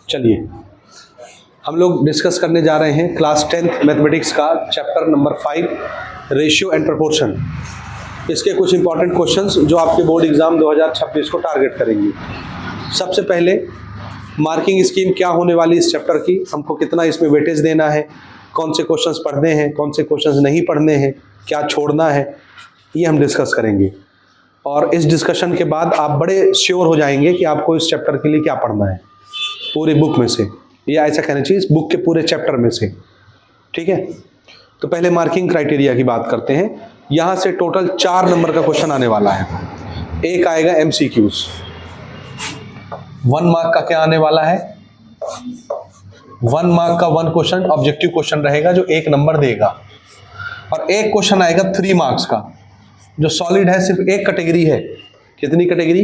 चलिए हम लोग डिस्कस करने जा रहे हैं क्लास 10th मैथमेटिक्स का chapter number 5 ratio and proportion. इसके कुछ इंपॉर्टेंट क्वेश्चंस जो आपके बोर्ड एग्जाम 2026 को टारगेट करेंगे। सबसे पहले मार्किंग स्कीम क्या होने वाली इस चैप्टर की, हमको कितना इसमें वेटेज देना है, कौन से क्वेश्चंस पढ़ने हैं, कौन से क्वेश्चंस नहीं पढ़ने हैं, क्या छोड़ना है, ये हम डिस्कस करेंगे। और इस डिस्कशन के बाद आप बड़े श्योर हो जाएंगे कि आपको इस चैप्टर के लिए क्या पढ़ना है पूरी बुक में से, या ऐसा कहना चाहिए इस बुक के पूरे चैप्टर में से। ठीक है, तो पहले मार्किंग क्राइटेरिया की बात करते हैं। यहाँ से टोटल 4 नंबर का क्वेश्चन आने वाला है। एक आएगा MCQs, 1 मार्क का क्या आने वाला है, 1 मार्क का 1 क्वेश्चन ऑब्जेक्टिव क्वेश्चन रहेगा जो 1 नंबर देगा। और एक क्वेश्चन आएगा 3 मार्क्स का जो सॉलिड है, सिर्फ एक कैटेगरी है। कितनी कैटेगरी?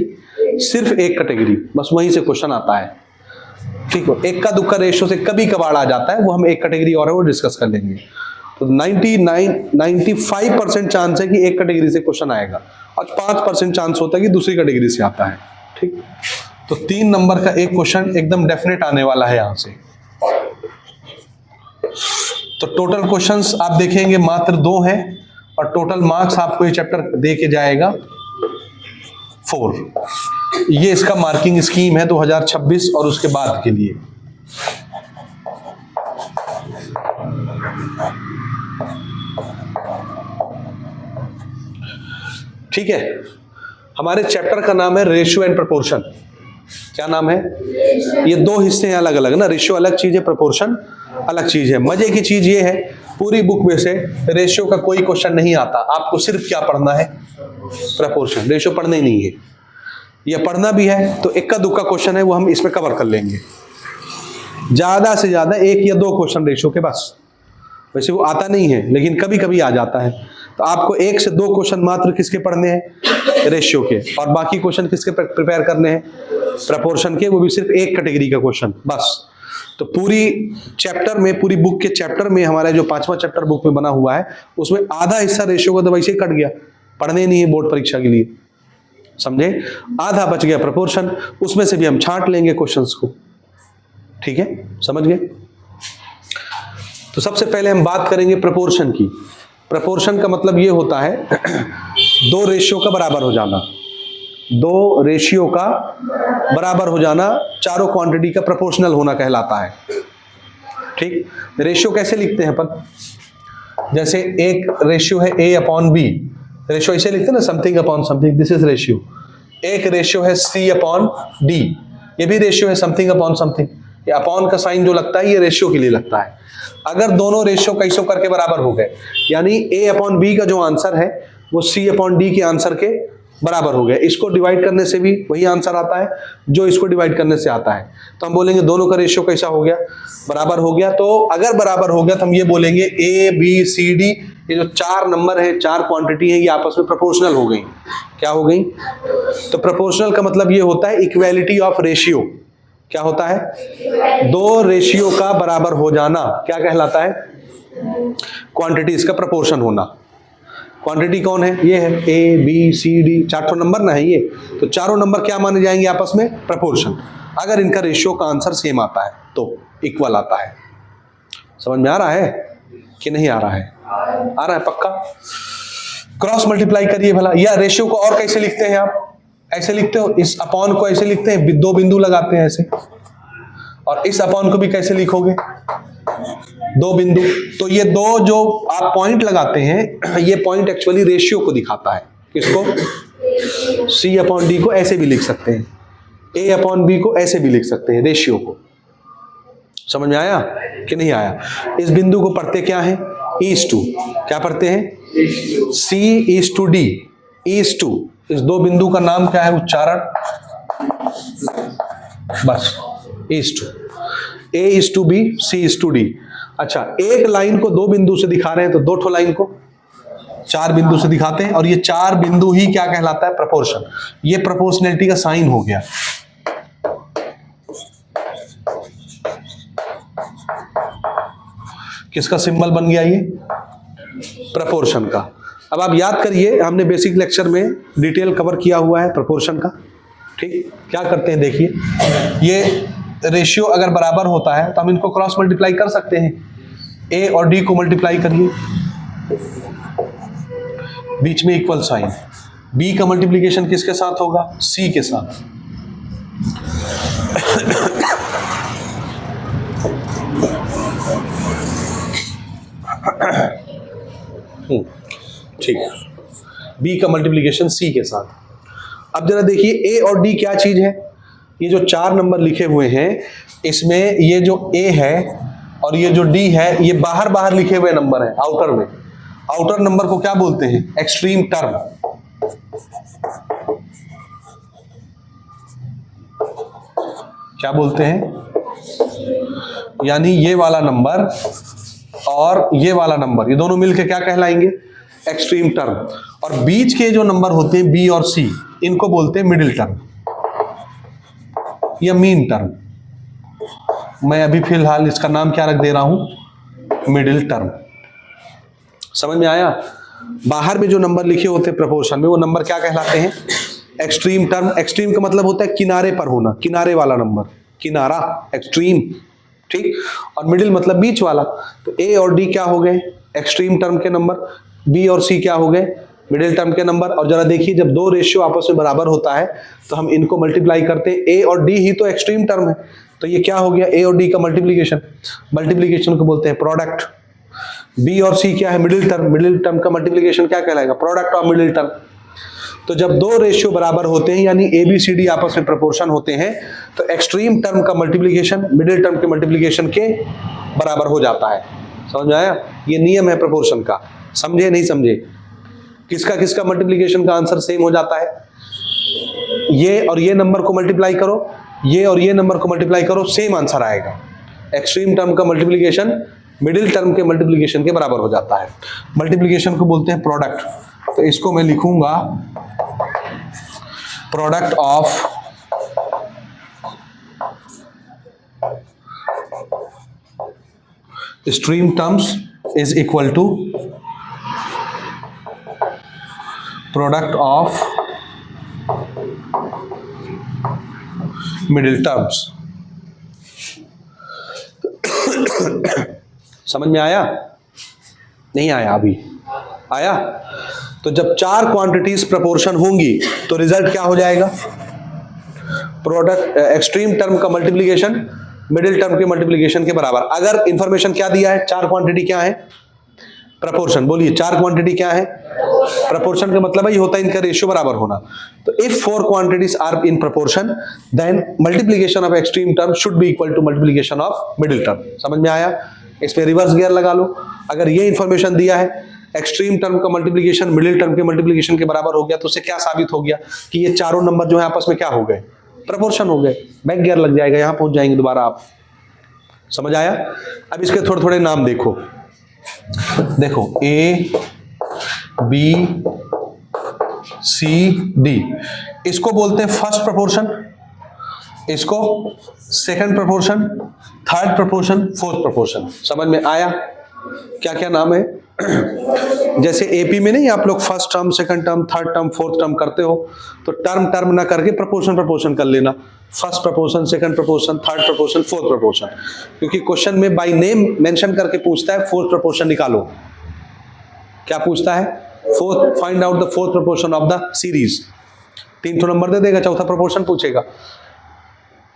सिर्फ एक कैटेगरी, बस वहीं से क्वेश्चन आता है। ठीक है, एक का दुक्का रेशो से कभी कभार आ जाता है, वो हम एक कैटेगरी और है वो डिस्कस कर लेंगे। तो 95% चांस है कि एक कैटेगरी से क्वेश्चन आएगा और 5% चांस होता है कि दूसरी कैटेगरी से आता है। ठीक, तो 3 नंबर का एक क्वेश्चन एकदम डेफिनेट आने वाला है यहां से। तो टोटल क्वेश्चंस आप देखेंगे मात्र 2 हैं और टोटल मार्क्स आपको ये चैप्टर दे के जाएगा 4। ये इसका मार्किंग स्कीम है 2026 और उसके बाद के लिए। ठीक है, हमारे चैप्टर का नाम है रेशियो एंड प्रोपोर्शन। क्या नाम है? ये 2 हिस्से हैं अलग अलग ना, रेशियो अलग चीज है, प्रोपोर्शन अलग चीज है। मजे की चीज ये है पूरी बुक में से रेशियो का कोई क्वेश्चन नहीं आता, आपको सिर्फ क्या पढ़ना है, प्रोपोर्शन। रेशियो पढ़ना ही नहीं है, या पढ़ना भी है तो इक्का दुक्का क्वेश्चन है वो हम इसमें कवर कर लेंगे। ज्यादा से ज्यादा 1 या 2 क्वेश्चन रेशियो के, बस। वैसे वो आता नहीं है लेकिन कभी कभी आ जाता है। तो आपको 1 से 2 क्वेश्चन मात्र किसके पढ़ने हैं, रेशियो के, और बाकी क्वेश्चन किसके प्रिपेयर करने हैं, प्रोपोर्शन के, वो भी सिर्फ एक कैटेगरी का क्वेश्चन, बस। तो पूरी चैप्टर में, पूरी बुक के चैप्टर में, हमारा जो 5वां चैप्टर बुक में बना हुआ है उसमें आधा हिस्सा रेशियो का तो वैसे ही कट गया, पढ़ने नहीं है बोर्ड परीक्षा के लिए, समझे। आधा बच गया प्रोपोर्शन, उसमें से भी हम छांट लेंगे क्वेश्चंस को। ठीक है, समझ गए। तो सबसे पहले हम बात करेंगे प्रोपोर्शन की। प्रोपोर्शन का मतलब ये होता है 2 रेशियो का बराबर हो जाना, 2 रेशियो का बराबर हो जाना, चारों क्वांटिटी का प्रोपोर्शनल होना कहलाता है। ठीक, रेशियो कैसे लिखते हैं अपन? जैसे एक रेशियो है A/B, रेशियो ऐसे लिखते हैं ना, something upon something, this is ratio. एक रेशियो है C/D, ये भी रेशियो है समथिंग अपॉन समथिंग। ये अपॉन का साइन जो लगता है ये रेशियो के लिए लगता है। अगर दोनों रेशियो कैसो करके बराबर हो गए, यानी A/B का जो आंसर है वो C/D के आंसर के बराबर हो गया, इसको डिवाइड करने से भी वही आंसर आता है जो इसको डिवाइड करने से आता है, तो हम बोलेंगे दोनों का रेशियो कैसा हो गया, बराबर हो गया। तो अगर बराबर हो गया तो हम ये बोलेंगे ABCD, ये जो 4 नंबर है, 4 क्वांटिटी है, ये आपस में प्रोपोर्शनल हो गई। क्या हो गई? तो प्रोपोर्शनल का मतलब ये होता है इक्वालिटी ऑफ रेशियो। क्या होता है? 2 रेशियो का बराबर हो जाना क्या कहलाता है? क्वांटिटीज का प्रोपोर्शन होना। क्वांटिटी कौन है? ये है ABCD, 4 नंबर ना है ये, तो चारों नंबर क्या माने जाएंगे आपस में? प्रोपोर्शन। अगर इनका रेशियो का आंसर सेम आता है तो इक्वल आता है। समझ में आ रहा है कि नहीं आ रहा है? आ रहा है पक्का? क्रॉस मल्टीप्लाई करिए भला। या रेशियो को और कैसे लिखते हैं आप? ऐसे लिखते हो, इस अपॉन को ऐसे लिखते हैं, 2 बिंदु लगाते हैं ऐसे, और इस अपॉन को भी कैसे लिखोगे? 2 बिंदु। तो ये 2 जो आप पॉइंट लगाते हैं, ये पॉइंट एक्चुअली रेशियो को दिखाता है। किसको? C/D को ऐसे भी लिख सकते हैं, A/B को ऐसे भी लिख सकते हैं, रेशियो को। समझ में आया कि नहीं आया? इस बिंदु को पढ़ते क्या है? E/2। क्या पढ़ते हैं? C/D, E/2। इस 2 बिंदु का नाम क्या है? उच्चारण, बस E/2। A/B, C/D। अच्छा, एक लाइन को 2 बिंदु से दिखा रहे हैं तो 2 ठो लाइन को 4 बिंदु से दिखाते हैं, और ये 4 बिंदु ही क्या कहलाता है? प्रोपोर्शन। ये प्रोपोर्शनैलिटी का साइन हो गया। किसका सिंबल बन गया? ये प्रोपोर्शन का। अब आप याद करिए, हमने बेसिक लेक्चर में डिटेल कवर किया हुआ है प्रोपोर्शन का। ठीक, क्या करते हैं देखिए, ये रेशियो अगर बराबर होता है तो हम इनको क्रॉस मल्टीप्लाई कर सकते हैं। ए और डी को मल्टीप्लाई करिए, बीच में इक्वल साइन। बी का मल्टीप्लिकेशन किसके साथ होगा? सी के साथ। ठीक है, बी का मल्टीप्लिकेशन सी के साथ। अब जरा देखिए ए और डी क्या चीज है। ये जो 4 नंबर लिखे हुए हैं इसमें ये जो ए है और ये जो डी है ये बाहर बाहर लिखे हुए नंबर हैं, आउटर में। आउटर नंबर को क्या बोलते हैं? Extreme term. क्या बोलते हैं? यानी ये वाला नंबर और ये वाला नंबर, ये दोनों मिलकर क्या कहलाएंगे? Extreme term. और बीच के जो नंबर होते हैं बी और सी, इनको बोलते हैं मिडिल टर्म या मीन टर्म। मैं अभी फिलहाल इसका नाम क्या रख दे रहा हूं? Middle term. समझ में आया? बाहर में जो नंबर लिखे होते हैं प्रपोर्शन में, वो नंबर क्या कहलाते हैं? Extreme term. एक्सट्रीम का मतलब होता है किनारे पर होना, किनारे वाला नंबर, किनारा, एक्सट्रीम। ठीक। और मिडिल मतलब बीच वाला। तो ए और डी क्या हो गए? एक्सट्रीम टर्म के नंबर। बी और सी क्या हो गए? मिडिल टर्म के नंबर। और जरा देखिए, जब दो रेशियो आपस में बराबर होता है तो हम इनको मल्टीप्लाई करते हैं। ए और डी ही तो एक्सट्रीम टर्म है, तो ये क्या हो गया? ए और डी का मल्टीप्लिकेशन। मल्टीप्लिकेशन को बोलते हैं प्रोडक्ट। बी और सी क्या है? Middle term. मिडिल टर्म का मल्टीप्लिकेशन क्या कहलाएगा? Product of middle term. तो जब दो रेशियो बराबर होते हैं यानी ए बी सी डी आपस में प्रोपोर्शन होते हैं, तो एक्सट्रीम टर्म का मल्टीप्लिकेशन मिडिल टर्म के मल्टीप्लिकेशन के बराबर हो जाता है। समझ में आया? ये नियम है प्रोपोर्शन का। समझे नहीं समझे? किसका किसका मल्टीप्लिकेशन का आंसर सेम हो जाता है? ये और ये नंबर को मल्टीप्लाई करो, ये और ये नंबर को मल्टीप्लाई करो, सेम आंसर आएगा। एक्सट्रीम टर्म का मल्टीप्लिकेशन मिडिल टर्म के मल्टीप्लिकेशन के बराबर हो जाता है। मल्टीप्लिकेशन को बोलते हैं प्रोडक्ट। तो इसको मैं लिखूंगा product of extreme terms is equal to product of middle terms. समझ में आया? नहीं आया? अभी आया? तो जब 4 क्वांटिटीज प्रोपोर्शन होंगी तो रिजल्ट क्या हो जाएगा? प्रोडक्ट एक्सट्रीम टर्म का मल्टीप्लिकेशन मिडिल टर्म के मल्टीप्लिकेशन के बराबर। अगर इंफॉर्मेशन क्या दिया है? 4 क्वांटिटी क्या है? प्रोपोर्शन। बोलिए 4 क्वांटिटी क्या है? प्रोपोर्शन का मतलब ही होता है इनका रेशियो बराबर होना। तो if 4 quantities are in proportion then multiplication of extreme term should be equal to multiplication of middle term. समझ में आया? इस पे रिवर्स गियर लगा लो। अगर ये इंफॉर्मेशन दिया है एक्सट्रीम टर्म का मल्टीप्लिकेशन मिडिल टर्म के मल्टीप्लिकेशन के बराबर हो गया, तो उससे क्या साबित हो गया? कि ये चारों नंबर जो है आपस में क्या हो गए? प्रोपोर्शन हो गए। बैक गियर लग जाएगा, यहां पहुंच जाएंगे दोबारा आप। समझ आया? अब इसके थोड़े थोड़े नाम देखो। देखो ए बी सी डी, इसको बोलते हैं फर्स्ट प्रोपोर्शन, इसको second proportion, third proportion, fourth proportion. समझ में आया? क्या क्या नाम है? जैसे एपी में नहीं आप लोग first term, second term, third term, fourth term करते हो, तो टर्म टर्म ना करके प्रोपोर्शन प्रोपोर्शन कर लेना। First proportion, second proportion, third proportion, fourth proportion. क्योंकि क्वेश्चन में बाय नेम मेंशन करके पूछता है फोर्थ प्रोपोर्शन निकालो। क्या पूछता है? Fourth, find out the fourth proportion of the series. 3 ठो नंबर दे देगा, चौथा प्रोपोर्शन पूछेगा।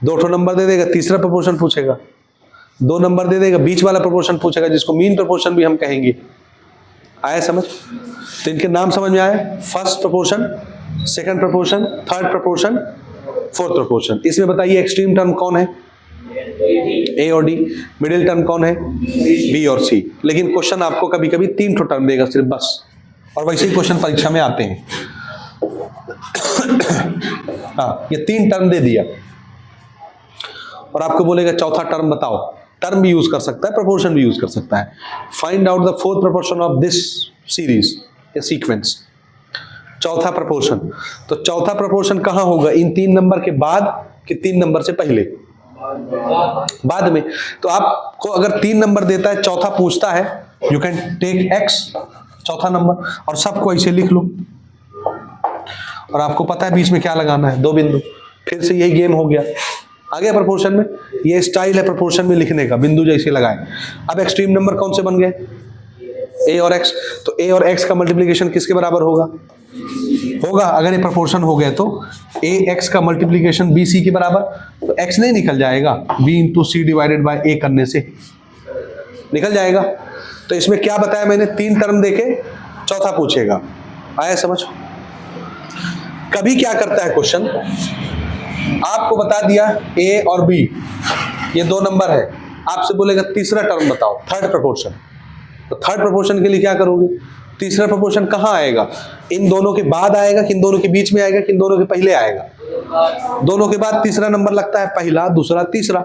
2 ठो नंबर दे देगा, तीसरा प्रोपोर्शन पूछेगा। 2 नंबर दे देगा, बीच वाला प्रोपोर्शन पूछेगा, जिसको मीन प्रोपोर्शन भी हम कहेंगे। आया समझ? तो इनके नाम समझ में आए? First proportion, second proportion, third proportion, fourth proportion. इसमें बताइए एक्सट्रीम टर्म कौन है? ए और डी। मिडिल टर्म कौन है? बी और सी। लेकिन क्वेश्चन आपको कभी कभी 3 ठो टर्म देगा सिर्फ, बस। और वैसे ही क्वेश्चन परीक्षा में आते हैं। हाँ, ये 3 टर्म दे दिया और आपको बोलेगा चौथा टर्म बताओ। टर्म भी यूज कर सकता है, प्रोपोर्शन भी यूज कर सकता है। Find out the fourth proportion of this series या सीक्वेंस। चौथा प्रोपोर्शन, तो चौथा प्रोपोर्शन कहां होगा? इन 3 नंबर के बाद कि 3 नंबर से पहले? बाद में। तो आपको अगर 3 नंबर देता है, चौथा पूछता है, यू कैन टेक एक्स, चौथा नंबर, और सबको ऐसे लिख लो। और आपको पता है बीच में क्या लगाना है? 2 बिंदु। फिर से यही गेम हो गया। आ गया प्रोपोर्शन में। ये स्टाइल है प्रोपोर्शन में लिखने का, बिंदु जैसे लगाए। अब एक्सट्रीम नंबर कौन से बन गए? ए और एक्स। तो ए और एक्स का मल्टीप्लीकेशन किसके बराबर होगा? अगर ये प्रोपोर्शन हो गया तो ए एक्स का मल्टीप्लीकेशन बी सी के बराबर। तो एक्स नहीं निकल जाएगा, b into c divided by a करने से निकल जाएगा। तो इसमें क्या बताया मैंने? 3 टर्म देके चौथा पूछेगा। आया समझ? कभी क्या करता है क्वेश्चन, आपको बता दिया ए और बी ये 2 नंबर है, आपसे बोलेगा तीसरा टर्म बताओ, थर्ड प्रोपोर्शन। तो थर्ड प्रोपोर्शन के लिए क्या करोगे? तीसरा प्रोपोर्शन कहाँ आएगा? इन दोनों के बाद आएगा कि इन दोनों के बीच में आएगा कि इन दोनों के पहले आएगा? दोनों के बाद तीसरा नंबर लगता है, पहला, दूसरा, तीसरा।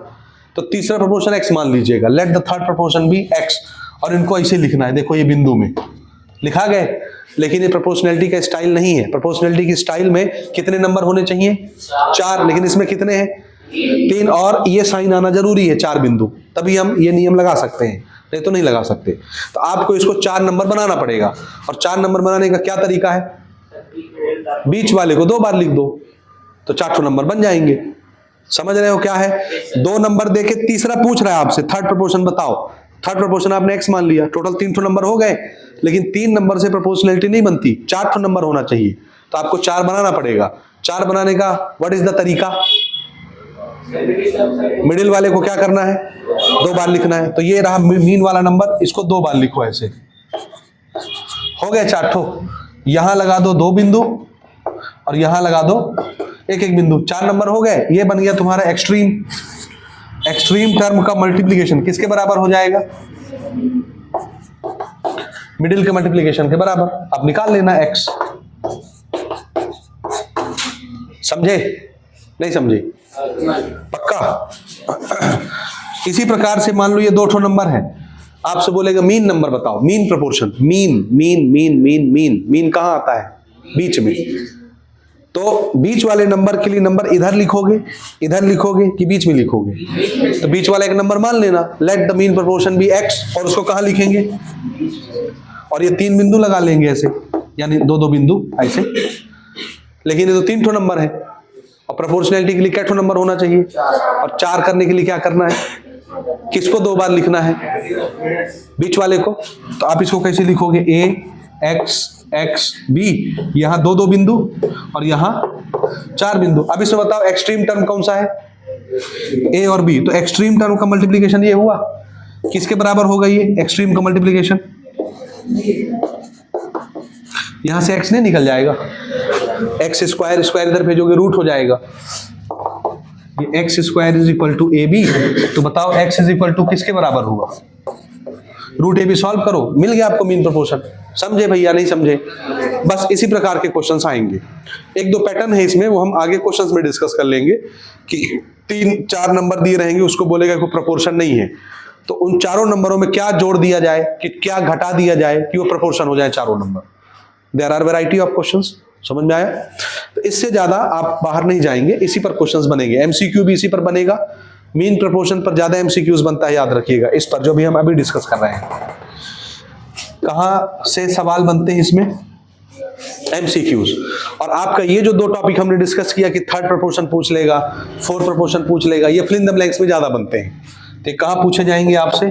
तो तीसरा प्रोपोर्शन एक्स मान लीजिएगा, let the third proportion be x. और इनको ऐसे लिखना है, देखो ये बिंदु में लिखा गए। लेकिन ये प्रोपोर्शनैलिटी का स्टाइल नहीं है। प्रोपोर्शनैलिटी की स्टाइल में कितने नंबर होने चाहिए? 4। लेकिन इसमें कितने हैं? 3। और ये साइन आना जरूरी है 4 बिंदु, तभी हम ये नियम लगा सकते हैं, नहीं तो नहीं लगा सकते। तो आपको इसको 4 नंबर बनाना पड़ेगा। और 4 नंबर बनाने का क्या तरीका है? बीच वाले को 2 बार लिख दो तो 4 नंबर बन जाएंगे। समझ रहे हो क्या है? 2 नंबर देके तीसरा पूछ रहा है आपसे, थर्ड प्रोपोर्शन बताओ। थर्ड प्रोपोर्शन आपने एक्स मान लिया, टोटल 3 नंबर हो गए। लेकिन 3 नंबर से प्रोपोर्शनैलिटी नहीं बनती, 4 नंबर होना चाहिए। तो आपको 4 बनाना पड़ेगा। 4 बनाने का व्हाट इज द तरीका? मिडिल वाले को क्या करना है? 2 बार लिखना है। तो ये रहा मीन वाला नंबर, इसको 2 बार लिखो ऐसे। हो गए 4 यहां लगा दो 2 बिंदु और यहां लगा दो 1 बिंदु। 4 नंबर हो गए। ये बन गया तुम्हारा एक्सट्रीम। एक्सट्रीम टर्म का मल्टीप्लीकेशन किसके बराबर हो जाएगा? मिडिल के मल्टीप्लीकेशन के बराबर। अब निकाल लेना एक्स। समझे? नहीं समझे? पक्का? इसी प्रकार से मान लो ये 2 नंबर है, आपसे बोलेगा मीन नंबर बताओ, mean proportion. Mean mean mean mean mean mean कहां आता है? बीच में। तो बीच वाले नंबर के लिए नंबर इधर लिखोगे कि बीच में लिखोगे? तो बीच वाला एक नंबर मान लेना, let the mean proportion be x. और उसको कहां लिखेंगे? और ये 3 बिंदु लगा लेंगे ऐसे, यानी 2 बिंदु ऐसे। लेकिन ये तो 3 नंबर है और प्रोपोर्शनैलिटी के लिए क्या नंबर होना चाहिए? और 4 करने के लिए क्या करना है? किसको 2 बार लिखना है? बीच वाले को। तो आप इसको कैसे लिखोगे? ए एक्स एक्स बी, यहां 2 बिंदु और यहां 4 बिंदु। अब इसमें बताओ एक्सट्रीम टर्म कौन सा है? ए और बी। तो एक्सट्रीम टर्म का मल्टीप्लीकेशन ये हुआ, किसके बराबर होगा ये एक्सट्रीम का मल्टीप्लीकेशन? यहां से एक्स नहीं निकल जाएगा, एक्स स्क्वायर स्क्वायर इधर भेजोगे रूट हो जाएगा। ये x square is equal to a b. तो बताओ एक्स इज इक्वल टू किसके बराबर होगा? रूट ए बी सॉल्व करो, मिल गया आपको मीन प्रोपोर्शन। समझे भैया? नहीं समझे? बस इसी प्रकार के क्वेश्चंस आएंगे। 1-2 पैटर्न है इसमें, वो हम आगे क्वेश्चंस में डिस्कस कर लेंगे कि 3-4 नंबर दिए रहेंगे, उसको बोलेगा कोई प्रोपोर्शन नहीं है, तो उन 4 नंबरों में क्या जोड़ दिया जाए कि क्या घटा दिया जाए कि वो प्रोपोर्शन हो जाए 4 number. There are variety of questions. समझ में आया? तो इससे ज्यादा आप बाहर नहीं जाएंगे, इसी पर क्वेश्चंस बनेंगे। एमसीक्यू भी इसी पर बनेगा। मीन प्रोपोर्शन पर ज्यादा एमसीक्यूज बनता है, याद रखिएगा इस पर, जो भी हम अभी डिस्कस कर रहे हैं। कहां से सवाल बनते हैं इसमें? एमसीक्यूज। और आपका ये जो 2 टॉपिक हमने डिस्कस किया कि थर्ड प्रोपोर्शन पूछ लेगा, फोर्थ प्रोपोर्शन पूछ लेगा, ये फिल इन द ब्लैंक्स में ज्यादा बनते हैं। तो कहां पूछे जाएंगे आपसे?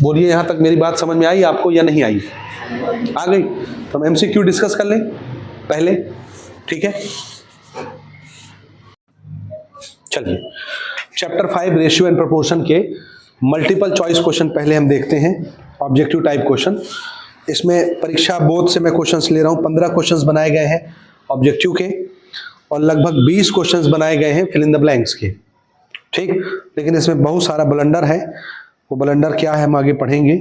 बोलिए, यहां तक मेरी बात समझ में आई आपको या नहीं आई? आ गई? तो हम एमसीक्यू डिस्कस कर लें पहले, ठीक है? चलिए, चैप्टर 5 रेशियो एंड प्रोपोर्शन के मल्टीपल चॉइस क्वेश्चन पहले हम देखते हैं। ऑब्जेक्टिव टाइप क्वेश्चन, इसमें परीक्षा बोर्ड से मैं क्वेश्चंस ले रहा हूं। 15 क्वेश्चंस बनाए गए हैं ऑब्जेक्टिव के और लगभग 20 क्वेश्चंस बनाए गए हैं फिल इन द ब्लैंक्स के, ठीक? लेकिन इसमें बहुत सारा ब्लंडर है। वो ब्लंडर क्या है हम आगे पढ़ेंगे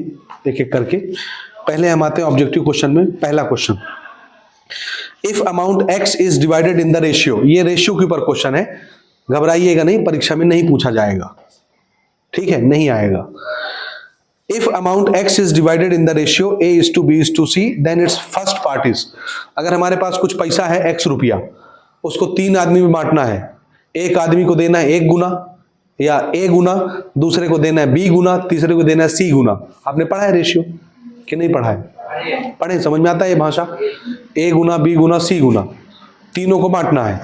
एक एक करके। पहले हम आते हैं ऑब्जेक्टिव क्वेश्चन में। पहला question, if amount x is divided in the ratio. ये रेशियो के ऊपर क्वेश्चन है, घबराइएगा नहीं, परीक्षा में नहीं पूछा जाएगा, ठीक है? नहीं आएगा। If amount x is divided in the ratio a is to b is to c, then it's first part is. अगर हमारे पास कुछ पैसा है एक्स रुपया, उसको 3 आदमी में बांटना है। एक आदमी को देना है 1 गुना या A गुना, दूसरे को देना है B गुना, तीसरे को देना है C गुना। आपने पढ़ा है रेशियो कि नहीं पढ़ा है? पढ़े, समझ में आता है ये भाषा? A Guna B Guna C गुना। तीनों को बांटना है।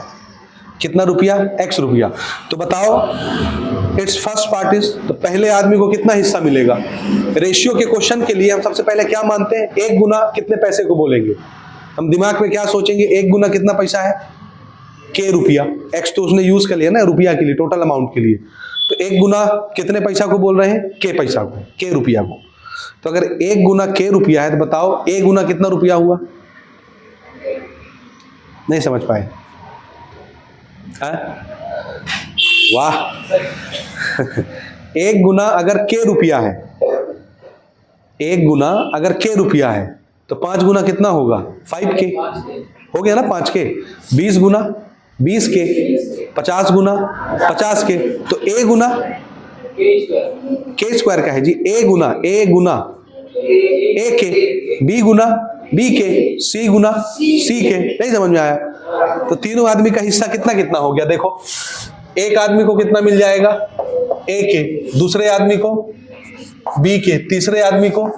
कितना रुपया? x रुपया। तो बताओ इट्स फर्स्ट पार्ट इज, तो पहले आदमी को कितना हिस्सा मिलेगा? रेशियो के क्वेश्चन के लिए हम सबसे पहले क्या मानते हैं? 1 गुना कितने पैसे को बोलेंगे? हम दिमाग में क्या सोचेंगे? 1 गुना कितना पैसा है? k रुपया। x तो उसने यूज कर लिया ना रुपया के लिए, टोटल अमाउंट के लिए। तो 1 गुना कितने पैसा को बोल रहे हैं? k पैसा को, k रुपया को। तो अगर 1 गुना k रुपया है तो बताओ a गुना कितना रुपया हुआ? नहीं समझ पाए? वाह 1 गुना अगर k रुपया है, 1 गुना अगर k रुपया है तो 5 गुना कितना होगा? 5k हो गया ना, 5k। 20 गुना 20k, 50 गुना 50k। तो a गुना k स्क्वायर का है जी, a Guna ak, b Guna bk, c Guna ck। नहीं समझ में आया? तो तीनों आदमी का हिस्सा कितना कितना हो गया? देखो एक आदमी को कितना मिल जाएगा? ak, दूसरे आदमी को bk, तीसरे आदमी को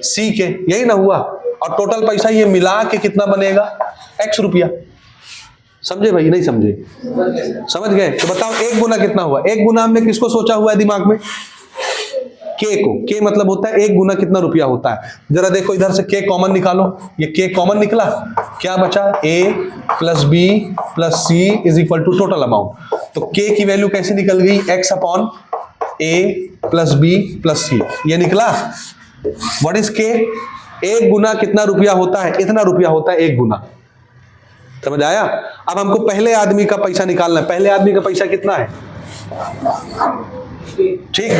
ck। यही ना हुआ? और टोटल पैसा ये मिला के कितना बनेगा? x रुपया। समझे भाई? नहीं समझे? समझ गए? तो बताओ 1 गुना कितना हुआ? 1 गुना हमने किसको सोचा हुआ है दिमाग में? k को। k मतलब होता है 1 गुना कितना रुपया होता है। जरा देखो इधर से k कॉमन निकालो, ये k कॉमन निकला, क्या बचा? a plus b plus c is equal to total amount. तो k की वैल्यू कैसे निकल गई? x upon a plus b plus c, ये निकला। What is k? 1 गुना कितना रुपया होता है? इतना रुपया होता है 1 गुना। समझ आया? अब हमको पहले आदमी का पैसा निकालना है। पहले आदमी का पैसा कितना है? ठीक,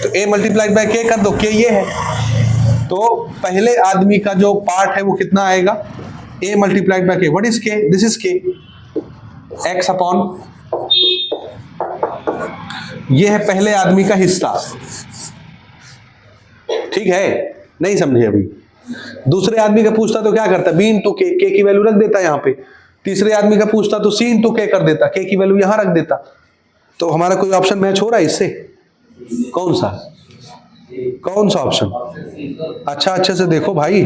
तो a मल्टीप्लाइड बाय k कर दो, k ये है। तो पहले आदमी का जो पार्ट है वो कितना आएगा? a multiplied by k। What is k? This is k, x upon, ये है पहले आदमी का हिस्सा। ठीक है? नहीं समझे अभी? दूसरे आदमी का पूछता तो क्या करता? b इंटू k, k की वैल्यू रख देता यहाँ पे। तीसरे आदमी का पूछता तो c इंटू k कर देता, k की वैल्यू यहां रख देता। तो हमारा कोई ऑप्शन मैच हो रहा है इससे? कौन सा? कौन सा ऑप्शन? अच्छा अच्छे से देखो भाई,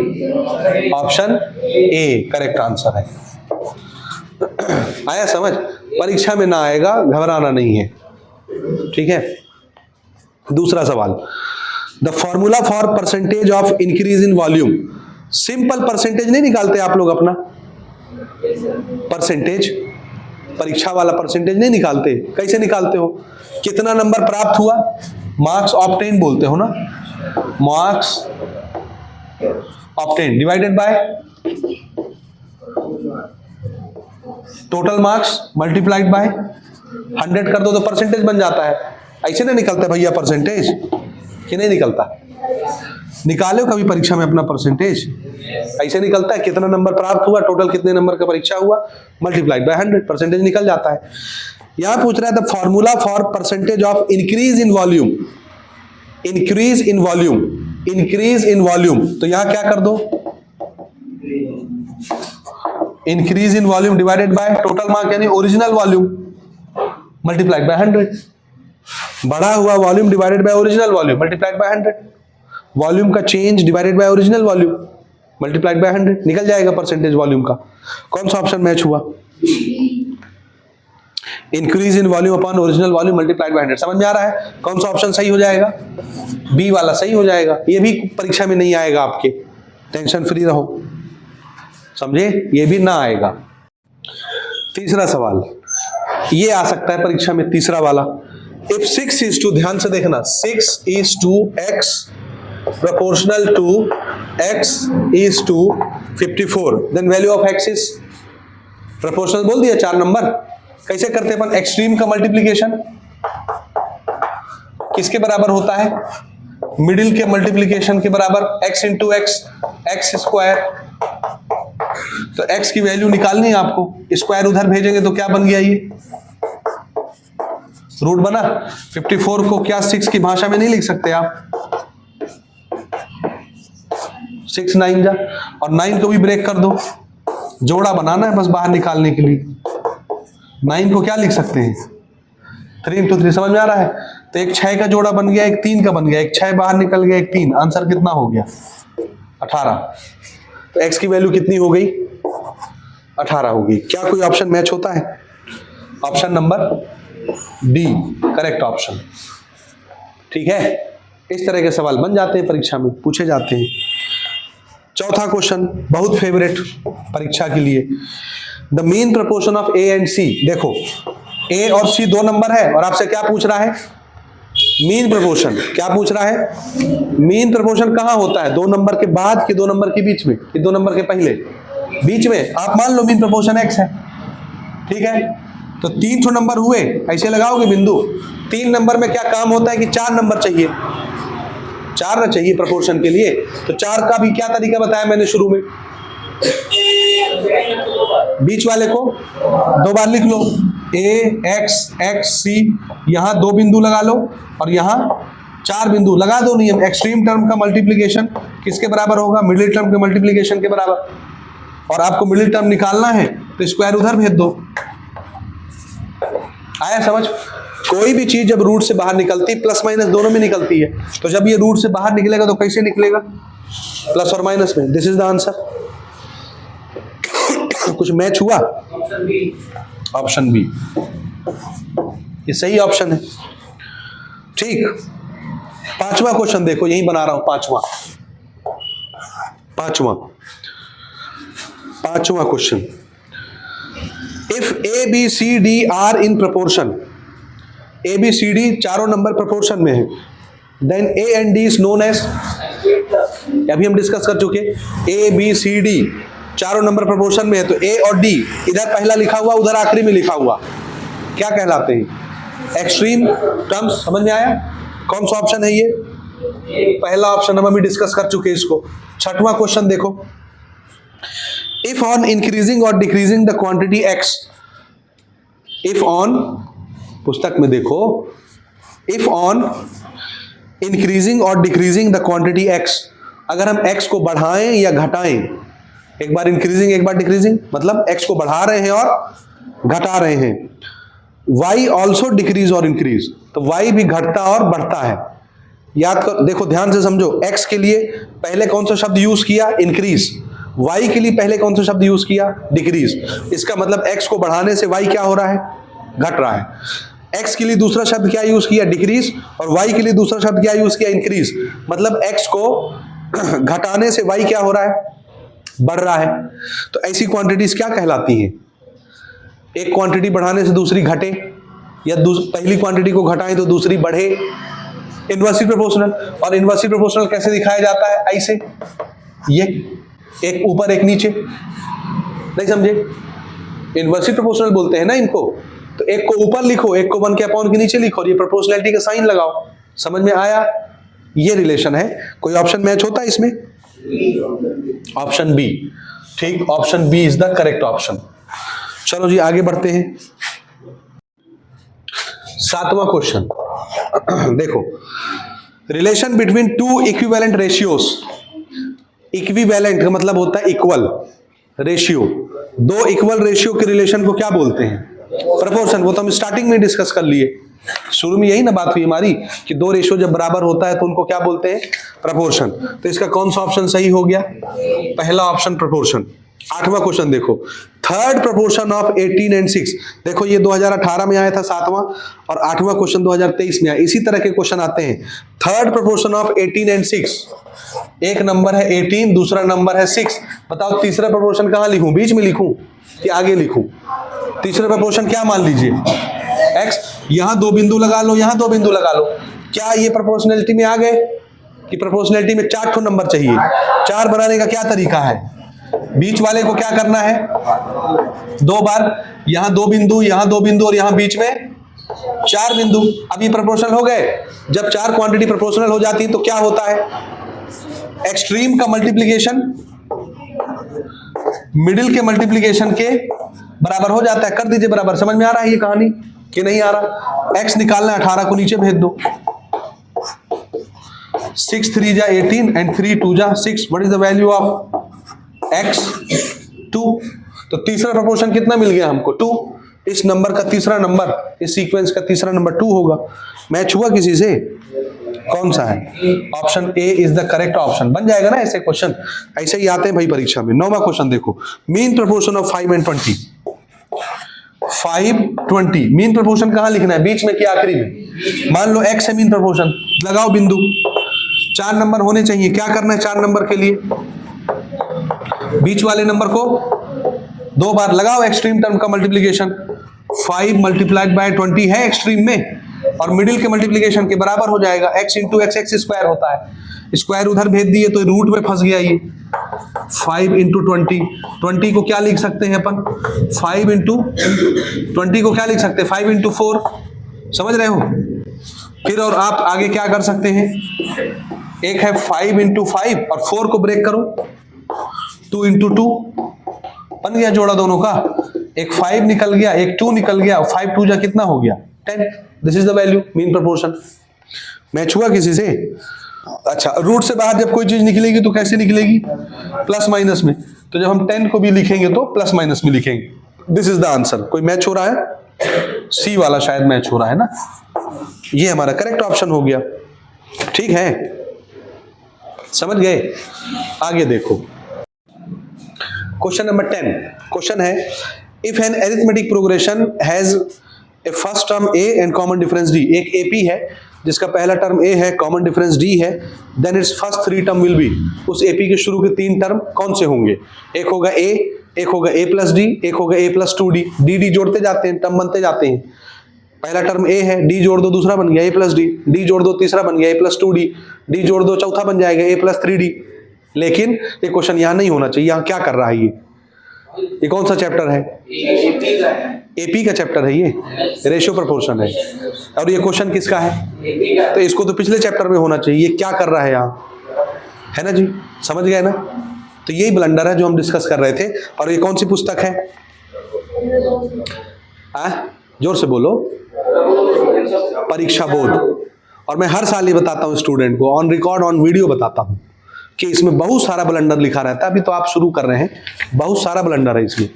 ऑप्शन ए करेक्ट आंसर है। आया समझ? परीक्षा में ना आएगा, घबराना नहीं है। ठीक है? दूसरा सवाल, the formula for percentage of increase in volume. Simple percentage नहीं निकालते आप लोग अपना? परसेंटेज, परीक्षा वाला परसेंटेज नहीं निकालते। कैसे निकालते हो? कितना नंबर प्राप्त हुआ? मार्क्स ऑब्टेन बोलते हो ना, marks obtain divided by total marks multiplied by 100 कर दो तो परसेंटेज बन जाता है। ऐसे नहीं निकलता भैया परसेंटेज, कि नहीं निकलता? निकालो कभी परीक्षा में अपना परसेंटेज? ऐसे निकलता है, कितना नंबर प्राप्त हुआ, टोटल कितने नंबर का परीक्षा हुआ, मल्टीप्लाइड बाय 100, परसेंटेज निकल जाता है। यहां पूछ रहा है the formula for percentage of increase in volume. Increase in volume, increase in volume, तो यहां क्या कर दो? Increase in volume divided by total mark यानी ओरिजिनल वॉल्यूम मल्टीप्लाइड बाय 100। बढ़ा हुआ volume divided by original volume multiplied by 100। Volume का change divided by original volume multiplied by 100, निकल जाएगा परसेंटेज वॉल्यूम का। कौन सा ऑप्शन मैच हुआ? Increase in volume upon original volume multiplied by 100। समझ में आ रहा है? कौन सा ऑप्शन सही हो जाएगा? बी वाला सही हो जाएगा। ये भी परीक्षा में नहीं आएगा आपके, टेंशन फ्री रहो। समझे? ये भी ना आएगा। तीसरा सवाल ये आ सकता है परीक्षा में, तीसरा वाला। इफ 6 is to, ध्यान से देखना, 6 is to x proportional to x is to 54, then value of x is proportional बोल दिया 4 नंबर। कैसे करते हैं अपन? एक्सट्रीम का मल्टीप्लीकेशन किसके बराबर होता है? मिडिल के मल्टीप्लीकेशन के बराबर, x into x, x square. तो x की वैल्यू निकालनी है आपको, स्क्वायर उधर भेजेंगे तो क्या बन गया? ये रूट बना। 54 को क्या 6 की भाषा में नहीं लिख सकते आप? 6 9 जा, और 9 को भी ब्रेक कर दो, जोड़ा बनाना है बस बाहर निकालने के लिए। 9 को क्या लिख सकते हैं? 3 इंटू 3। समझ में आ रहा है? तो एक 6 का जोड़ा बन गया, एक 3 का बन गया, एक 6 बाहर निकल गया, एक 3। आंसर कितना हो गया? 18। तो x की वैल्यू कितनी हो गई? 18 होगी। क्या कोई ऑप्शन मैच होता है? Option number D correct option. ठीक है, इस तरह के सवाल बन जाते हैं, परीक्षा में पूछे जाते हैं। चौथा क्वेश्चन बहुत फेवरेट परीक्षा के लिए, the mean proportion of a and c. देखो ए और सी दो नंबर है और आपसे क्या पूछ रहा है? Mean proportion. क्या पूछ रहा है? मीन प्रपोर्शन कहाँ होता है? 2 नंबर के बाद कि 2 नंबर के बीच में कि 2 नंबर के पहले? बीच में। आप मान लो मीन प्रपोर्शन x है, ठीक है, तो 3 ठो नंबर हुए, ऐसे लगाओगे बिंदु। 3 नंबर में क्या काम होता है कि 4 नंबर चाहिए, 4 ना चाहिए प्रपोर्शन के लिए, तो 4 का भी क्या तरीका बताया मैंने शुरू में, बीच वाले को 2 बार लिख लो, a x x c, यहां 2 बिंदु लगा लो और यहां 4 बिंदु लगा दो। नियम, एक्सट्रीम टर्म का मल्टीप्लीकेशन किसके बराबर होगा? मिडिल टर्म के मल्टीप्लीकेशन के बराबर। और आपको मिडिल टर्म निकालना है तो स्क्वायर उधर भेज दो। आया समझ? कोई भी चीज जब रूट से बाहर निकलती, प्लस माइनस दोनों में निकलती है, तो जब ये रूट से बाहर निकलेगा तो कैसे निकलेगा? प्लस और माइनस में। This is the answer. कुछ मैच हुआ? ऑप्शन बी, ये सही ऑप्शन है। ठीक, 5वां क्वेश्चन देखो, यही बना रहा हूं, 5वां question. If a b c d are in proportion, a b c d चारों नंबर प्रपोर्शन में है, then a and d is known as, अभी हम डिस्कस कर चुके, ए बी सी डी चारों नंबर प्रपोर्शन में है, तो ए और डी इधर पहला लिखा हुआ, उधर आखिरी में लिखा हुआ, क्या कहलाते हैं? Extreme terms. समझ में आया? कौन सा ऑप्शन है ये? पहला ऑप्शन, हम अभी डिस्कस कर चुके इसको। 6वां क्वेश्चन देखो, इफ ऑन इंक्रीजिंग और decreasing the quantity x, if on, पुस्तक में देखो, इफ ऑन इंक्रीजिंग और डिक्रीजिंग द क्वांटिटी एक्स, अगर हम एक्स को बढ़ाएं या घटाएं, एक बार इंक्रीजिंग एक बार डिक्रीजिंग, मतलब एक्स को बढ़ा रहे हैं और घटा रहे हैं। वाई ऑल्सो डिक्रीज और इंक्रीज, तो वाई भी घटता और बढ़ता है। याद कर, देखो ध्यान से समझो, एक्स के लिए पहले कौन सा शब्द यूज किया? इंक्रीज। वाई के लिए पहले कौन सा शब्द यूज किया? डिक्रीज। इसका मतलब एक्स को बढ़ाने से वाई क्या हो रहा है? घट रहा है। एक्स के लिए दूसरा शब्द क्या यूज किया? डिक्रीज। और वाई के लिए दूसरा शब्द क्या यूज किया? इंक्रीज। मतलब एक्स को घटाने से वाई क्या हो रहा है? बढ़ रहा है। तो ऐसी क्वांटिटीज क्या कहलाती हैं? एक क्वांटिटी बढ़ाने से दूसरी घटे, या पहली क्वांटिटी को घटाएं तो दूसरी बढ़े। Inversely proportional. और इनवर्सली प्रोपोर्शनल कैसे दिखाया जाता है? ऐसे, ये एक ऊपर एक नीचे, नहीं समझे? इनवर्सली प्रोपोर्शनल बोलते हैं ना इनको। तो एक को ऊपर लिखो, एक को 1 के अपॉन के नीचे लिखो, और ये प्रोपोर्शनैलिटी का साइन लगाओ। समझ में आया? ये रिलेशन है। कोई ऑप्शन मैच होता है इसमें? Option b. ठीक, option b is the correct option. चलो जी आगे बढ़ते हैं। 7वां क्वेश्चन देखो, relation between 2 equivalent ratios. Equivalent का मतलब होता है इक्वल, रेशियो, 2 इक्वल रेशियो के रिलेशन को क्या बोलते हैं? प्रपोर्शन। वो तो हम स्टार्टिंग में डिस्कस कर लिए, शुरू में यही ना बात हुई हमारी कि 2 रेशियो जब बराबर होता है तो उनको क्या बोलते हैं? प्रपोर्शन। तो इसका कौन सा ऑप्शन सही हो गया? पहला ऑप्शन, प्रपोर्शन। 8वां क्वेश्चन देखो, थर्ड प्रपोर्शन ऑफ 18 एंड 6। देखो ये 2018 में आया था 7वां, और 8वां क्वेश्चन 2023 में आया। इसी तरह के क्वेश्चन आते हैं। थर्ड प्रपोर्शन ऑफ 18 एंड 6, एक नंबर है 18, दूसरा नंबर है 6। बताओ तीसरा प्रपोर्शन कहां लिखूं? बीच में लिखूं कि आगे लिखूं? तीसरा प्रपोर्शन क्या मान लीजिए? x। यहां 2 बिंदु लगा लो, यहां 2 बिंदु लगा लो। क्या ये प्रोपोर्शनैलिटी में आ गए? कि प्रोपोर्शनैलिटी में 4 ठो नंबर चाहिए। 4 बनाने का क्या तरीका है? बीच वाले को क्या करना है? 2 बार, यहां 2 बिंदु, यहां 2 बिंदु, और यहां बीच में 4 बिंदु। अब ये प्रोपोर्शनल हो गए। जब 4 क्वांटिटी प्रोपोर्शनल हो जाती है तो क्या होता है? एक्सट्रीम का मल्टीप्लीकेशन मिडिल के मल्टीप्लीकेशन के बराबर हो जाता है। कर दीजिए बराबर। समझ में आ रहा है ये कहानी कि नहीं आ रहा? x निकालना है, 18 को नीचे भेज दो। 6 3 जा 18 एंड 3 2 जा 6। What is the value of x? 2। तो तीसरा प्रोपोर्शन कितना मिल गया हमको? 2। इस नंबर का तीसरा नंबर, इस सीक्वेंस का तीसरा नंबर 2 होगा। मैच हुआ किसी से? कौन सा है? Option A is the correct option. बन जाएगा ना ऐसे क्वेश्चन, ऐसे ही आते हैं भाई परीक्षा में। 9वां क्वेश्चन देखो, mean proportion of 5 and 20। 5, 20 mean proportion कहां लिखना है? बीच में कि आखिरी में? मान लो x है मीन प्रोपोर्शन, लगाओ बिंदु। 4 नंबर होने चाहिए। क्या करना है 4 नंबर के लिए? बीच वाले नंबर को 2 बार लगाओ, एक्सट्रीम टर्म का मल्टीप्लीकेशन। 5 मल्टीप्लाइड बाय 20 है एक्सट्रीम में, और मिडिल के मल्टीप्लीकेशन के बराबर हो जाएगा। x into x x square होता है, स्क्वायर उधर भेज दिए तो रूट में फंस गया ये। 5 इंटू 20 को क्या लिख सकते हैं अपन? 5 इंटू 20 को क्या लिख सकते हैं? 5 इंटू 4। समझ रहे हो? फिर और आप आगे क्या कर सकते हैं? एक है 5 इंटू 5 और 4 को ब्रेक करो, 2 इंटू 2 बन गया जोड़ा दोनों का। एक 5 निकल गया, एक 2 निकल गया, 5 2 जा कितना हो गया? 10। This is the value mean proportion. Match हुआ किसी से? अच्छा, रूट से बाहर जब कोई चीज निकलेगी तो कैसे निकलेगी? प्लस माइनस में। तो जब हम 10 को भी लिखेंगे तो प्लस माइनस में लिखेंगे। This is the answer. कोई मैच हो रहा है? सी वाला शायद मैच हो रहा है ना, ये हमारा करेक्ट ऑप्शन हो गया। ठीक है, समझ गए? आगे देखो, क्वेश्चन नंबर 10। क्वेश्चन है, if an arithmetic progression has a first term a and common difference d। एक AP है जिसका पहला टर्म a है, कॉमन डिफरेंस d है, then it's first 3 term will be. उस AP के शुरू के 3 टर्म कौन से होंगे? एक होगा a, एक होगा a प्लस d, एक होगा a प्लस 2d। d जोड़ते जाते हैं, टर्म बनते जाते हैं। पहला टर्म a है, d जोड़ दो दूसरा बन गया a प्लस d जोड़ दो तीसरा बन गया a प्लस 2d, d जोड़ दो चौथा बन जाएगा a प्लस 3d। लेकिन ये क्वेश्चन यहाँ नहीं होना चाहिए। यहाँ क्या कर रहा है ये कौन सा चैप्टर है? एपी का चैप्टर है ये, रेशियो प्रोपोर्शन है। और ये क्वेश्चन किसका है? तो इसको तो पिछले चैप्टर में होना चाहिए। ये क्या कर रहा है यहाँ? है ना जी, समझ गए ना? तो यही ब्लंडर है जो हम डिस्कस कर रहे थे। और ये कौन सी पुस्तक है? जोर से बोलो। परीक्षा बोध। और मैं हर साल ये बताता हूँ स्टूडेंट को, ऑन रिकॉर्ड ऑन वीडियो बताता हूँ कि इसमें बहुत सारा ब्लंडर लिखा रहता है। अभी तो आप शुरू कर रहे हैं, बहुत सारा ब्लंडर है इसमें।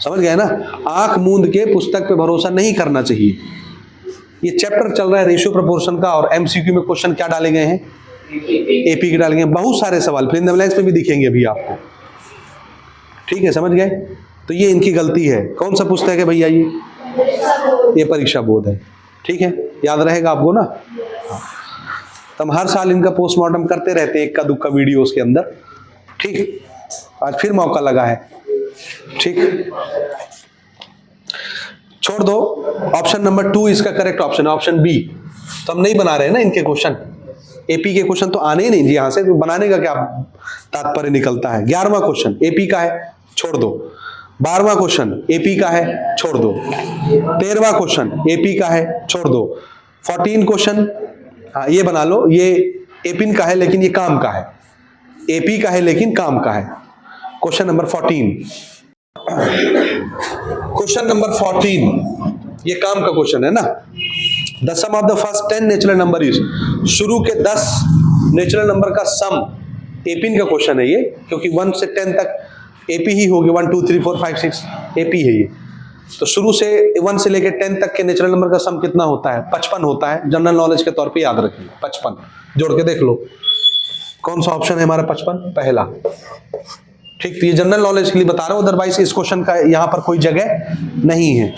समझ गए ना? आंख मूंद के पुस्तक पे भरोसा नहीं करना चाहिए। ये चैप्टर चल रहा है रेशियो प्रोपोर्शन का, और एमसीक्यू में क्वेश्चन क्या डाले गए हैं? एपी के डाले गए हैं। बहुत सारे सवाल फिल इन द ब्लैंक्स में भी दिखेंगे अभी आपको। ठीक है, समझ गए? तो ये इनकी गलती है। कौन सा पुस्तक है भैया ये परीक्षा बोध है। ठीक है, याद रहेगा आपको ना? हम हर साल इनका पोस्टमार्टम करते रहते हैं, इक्का दुक्का वीडियोस के अंदर। ठीक, आज फिर मौका लगा है। ठीक, छोड़ दो। ऑप्शन नंबर 2 इसका करेक्ट ऑप्शन है, ऑप्शन बी। तो हम नहीं बना रहे हैं ना इनके क्वेश्चन। एपी के क्वेश्चन तो आने ही नहीं जी यहां से, तो बनाने का क्या तात्पर्य निकलता है? 11वां क्वेश्चन एपी का है, छोड़ दो। 12वां क्वेश्चन एपी का है, छोड़ दो। 13वां क्वेश्चन एपी का है, छोड़ दो। 14 क्वेश्चन, हाँ ये बना लो, ये एपिन का है लेकिन ये काम का है। एपी का है लेकिन काम का है। Question number 14। क्वेश्चन नंबर 14 ये काम का क्वेश्चन है ना। The sum of the first 10 natural number is. शुरू के 10 नेचुरल नंबर का सम, एपिन का क्वेश्चन है ये, क्योंकि 1 से 10 तक एपी ही होगी। 1 2 3 4 5 6 एपी है ये। तो शुरू से 1 से लेकर 10 तक के नेचुरल नंबर का सम कितना होता है? 55 होता है। जनरल नॉलेज के तौर पे याद रखिए, 55 जोड़ के देख लो। कौन सा ऑप्शन है हमारा? 55 पहला। ठीक, तो ये जनरल नॉलेज के लिए बता रहा हूं, अदरवाइज इस क्वेश्चन का यहां पर कोई जगह नहीं है।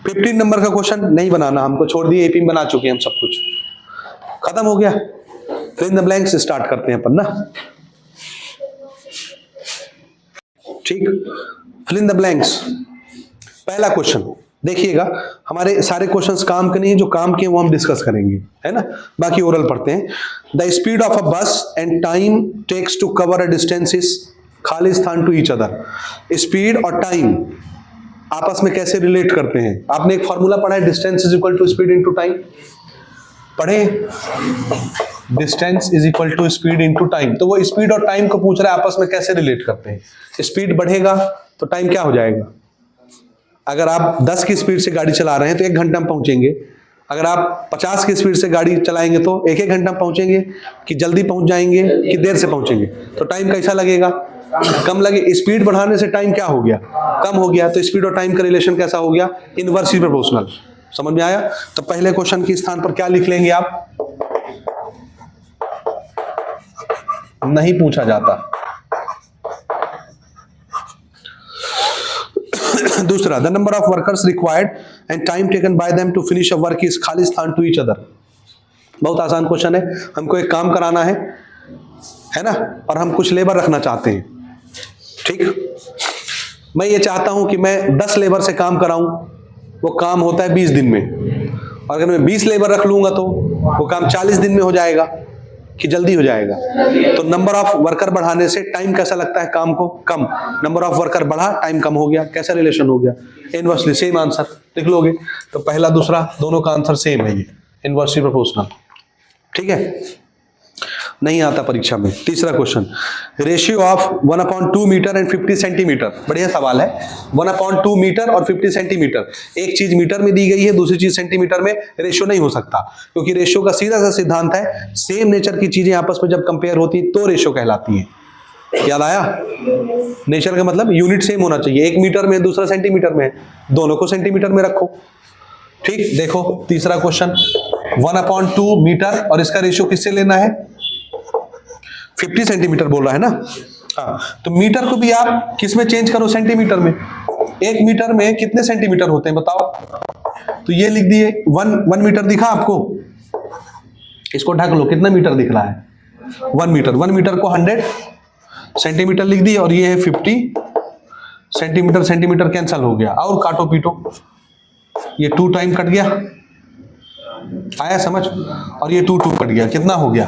15 नंबर का क्वेश्चन नहीं बनाना हमको, छोड़ दिए, एपी में बना चुके हैं हम, सब कुछ खत्म हो गया। Fill in the blanks start करते हैं अपन ना। ठीक, फिल इन द ब्लैंक्स। पहला क्वेश्चन देखिएगा, हमारे सारे क्वेश्चंस काम के नहीं है, जो काम के वो हम डिस्कस करेंगे, है ना। बाकी ओरल पढ़ते हैं। The speed of a bus and time takes to cover a distance is खाली स्थान टू ईच अदर। स्पीड और टाइम आपस में कैसे रिलेट करते हैं? आपने एक फॉर्मूला पढ़ा है, distance is equal to speed into time. पढ़े? Distance is equal to speed into time. तो वो स्पीड और टाइम को पूछ रहा है आपस में कैसे रिलेट करते हैं। स्पीड बढ़ेगा तो टाइम क्या हो जाएगा? अगर आप 10 की स्पीड से गाड़ी चला रहे हैं तो 1 घंटा में पहुंचेंगे। अगर आप 50 की स्पीड से गाड़ी चलाएंगे तो 1 घंटा में पहुंचेंगे। कि जल्दी पहुंच जाएंगे कि देर से पहुंचेंगे? तो टाइम कैसा लगेगा? कम लगे। स्पीड बढ़ाने से टाइम क्या हो गया? कम हो गया। तो स्पीड और टाइम का रिलेशन कैसा हो गया? Inversely proportional. समझ में आया? तो पहले क्वेश्चन के स्थान पर क्या लिख लेंगे आप? नहीं पूछा जाता। दूसरा, the number of workers required and time taken by them to finish a work is खाली स्थान टू ईच अदर। बहुत आसान क्वेश्चन है। हमको एक काम कराना है ना, और हम कुछ लेबर रखना चाहते हैं। ठीक, मैं ये चाहता हूं कि मैं 10 लेबर से काम कराऊं, वो काम होता है 20 दिन में। और अगर मैं 20 लेबर रख लूंगा तो वो काम 40 दिन में हो जाएगा कि जल्दी हो जाएगा? तो नंबर ऑफ वर्कर बढ़ाने से टाइम कैसा लगता है काम को? कम। नंबर ऑफ वर्कर बढ़ा, टाइम कम हो गया। कैसा रिलेशन हो गया? इनवर्सली सेम आंसर लिख लोगे। तो पहला दूसरा दोनों का आंसर सेम है, ये इनवर्सली प्रोपोर्शनल। ठीक है, नहीं आता परीक्षा में। तीसरा question, ratio of 1/2 metre and 50 centimetre. बढ़िया सवाल है। 1/2 मीटर और 50 सेंटीमीटर, एक चीज मीटर में दी गई है, दूसरी चीज सेंटीमीटर में। रेशियो नहीं हो सकता, क्योंकि रेशियो का सीधा सा सिद्धांत है, सेम नेचर की चीजें आपस में जब कंपेयर होती है तो रेशियो कहलाती है। याद आया? नेचर का मतलब यूनिट सेम होना चाहिए। एक मीटर में, दूसरा सेंटीमीटर में, दोनों को सेंटीमीटर में रखो। ठीक, देखो तीसरा क्वेश्चन, 1/2 मीटर और इसका रेशियो किससे लेना है? 50 सेंटीमीटर बोल रहा है ना। हाँ, तो मीटर को भी आप किस में चेंज करो? सेंटीमीटर में। एक मीटर में कितने सेंटीमीटर होते हैं बताओ? तो ये लिख दिए, 1 मीटर दिखा आपको? इसको ढक लो, कितना मीटर दिख रहा है? 1 मीटर। 1 मीटर को 100 सेंटीमीटर लिख दिए, और ये है 50 सेंटीमीटर। सेंटीमीटर कैंसल हो गया, और काटो पीटो, ये 2 टाइम कट गया। आया समझ? और ये 2 कट गया, कितना हो गया?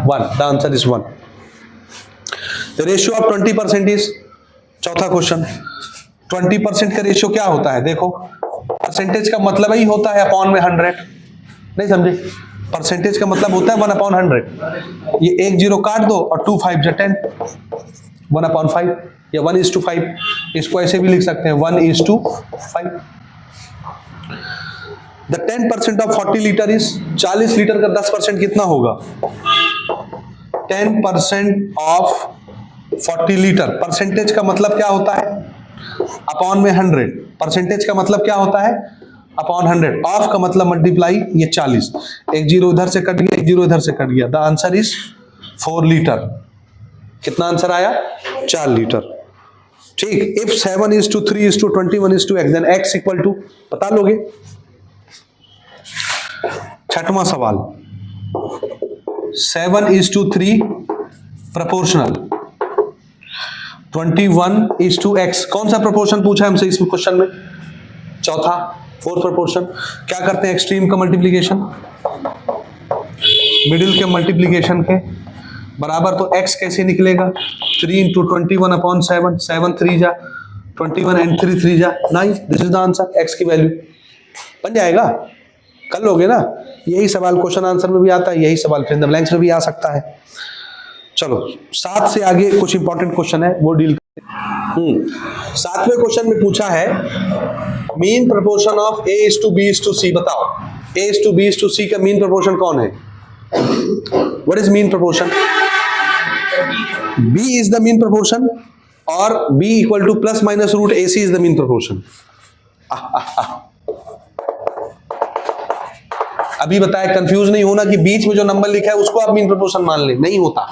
1। The answer is 1। Ratio of 20% is, चौथा क्वेश्चन, 20% का रेशियो क्या होता है? देखो, परसेंटेज का मतलब ही होता है अपॉन में 100। नहीं समझे? परसेंटेज का मतलब होता है 1/100। ये 1 0 काट दो और 2 5 10, 1/5 या 1:5। इसको ऐसे भी लिख सकते हैं, 1:5। The 10% of 40 litre is, 40 litre का 10% कितना होगा? 10% ऑफ 40 लीटर। परसेंटेज का मतलब क्या होता है? अपॉन में 100। परसेंटेज का मतलब क्या होता है? अपॉन 100। ऑफ का मतलब मल्टीप्लाई, ये 40। 1 0 इधर से कट गया, 1 0 इधर से कट गया। The answer is 4 litre. कितना आंसर आया? 4 लीटर। ठीक, if 7:3:21:x, then x equal to, बता लोगे? छठवां सवाल, 7:3 प्रोपोर्शनल, 21:x। कौन सा प्रोपोर्शन पूछा है हमसे इस क्वेश्चन में? चौथा, 4th प्रोपोर्शन। क्या करते हैं? एक्सट्रीम का मल्टीप्लीकेशन, मिडिल के मल्टीप्लीकेशन के बराबर। तो x कैसे निकलेगा? 3 × 21/7, 7 3 जा 21 and 3 3 जा 9। This is the answer. x की वैल्यू बन जाएगा, कर लोगे ना? यही सवाल क्वेश्चन आंसर में भी आता है, यही सवाल फिर द ब्लैंक्स में भी आ सकता है। चलो 7 से आगे कुछ इंपॉर्टेंट क्वेश्चन है, वो डील करते। 7वें क्वेश्चन में पूछा है मीन प्रोपोर्शन ऑफ A:B:C। बताओ, A:B:C का मीन प्रोपोर्शन कौन है? What is mean proportion? B is the mean proportion, और B equal to ±√AC is the mean proportion. अभी बताया, कंफ्यूज नहीं होना कि बीच में जो नंबर लिखा है उसको आप मीन प्रोपोर्शन मान ले, नहीं होता।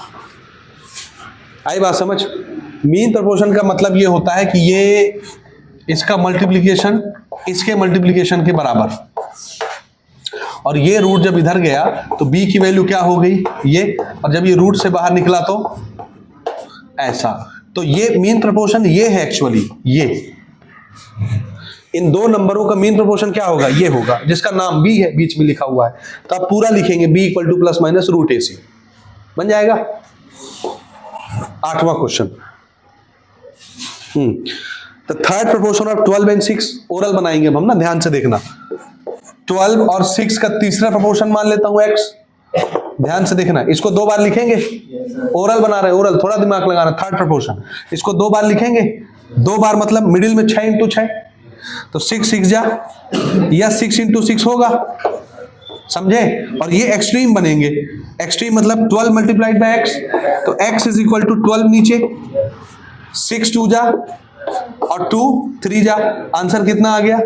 आई बात समझ? मीन प्रोपोर्शन का मतलब ये होता है कि ये इसका मल्टीप्लिकेशन इसके मल्टीप्लिकेशन के बराबर, और ये रूट जब इधर गया तो b की वैल्यू क्या हो गई? ये, और जब ये रूट से बाहर निकला तो ऐसा। तो ये मीन प्रोपोर्शन ये है एक्चुअली। ये इन दो नंबरों का मीन प्रोपोर्शन क्या होगा? ये होगा, जिसका नाम b है, बीच में लिखा हुआ है। तो आप पूरा लिखेंगे b इक्वल टू ±√AC, बन जाएगा। 8वां question, the third proportion of 12 and 6। Oral बनाएंगे हम ना, ध्यान से देखना। 12 और 6 का तीसरा प्रोपोर्शन मान लेता हूं x। ध्यान से देखना, इसको 2 बार लिखेंगे। ओरल बना रहे हैं, ओरल, थोड़ा दिमाग लगाना। थर्ड प्रोपोर्शन, इसको 2 बार लिखेंगे। 2 बार मतलब मिडिल में 6 × 6, तो 6 6 जा, या 6 × 6 होगा, समझे? और ये एक्सट्रीम बनेंगे। एक्सट्रीम मतलब 12 मल्टीप्लाइड बाय x, तो x इज इक्वल टू 12 नीचे, 6 2 जा और 2 3 जा, आंसर कितना आ गया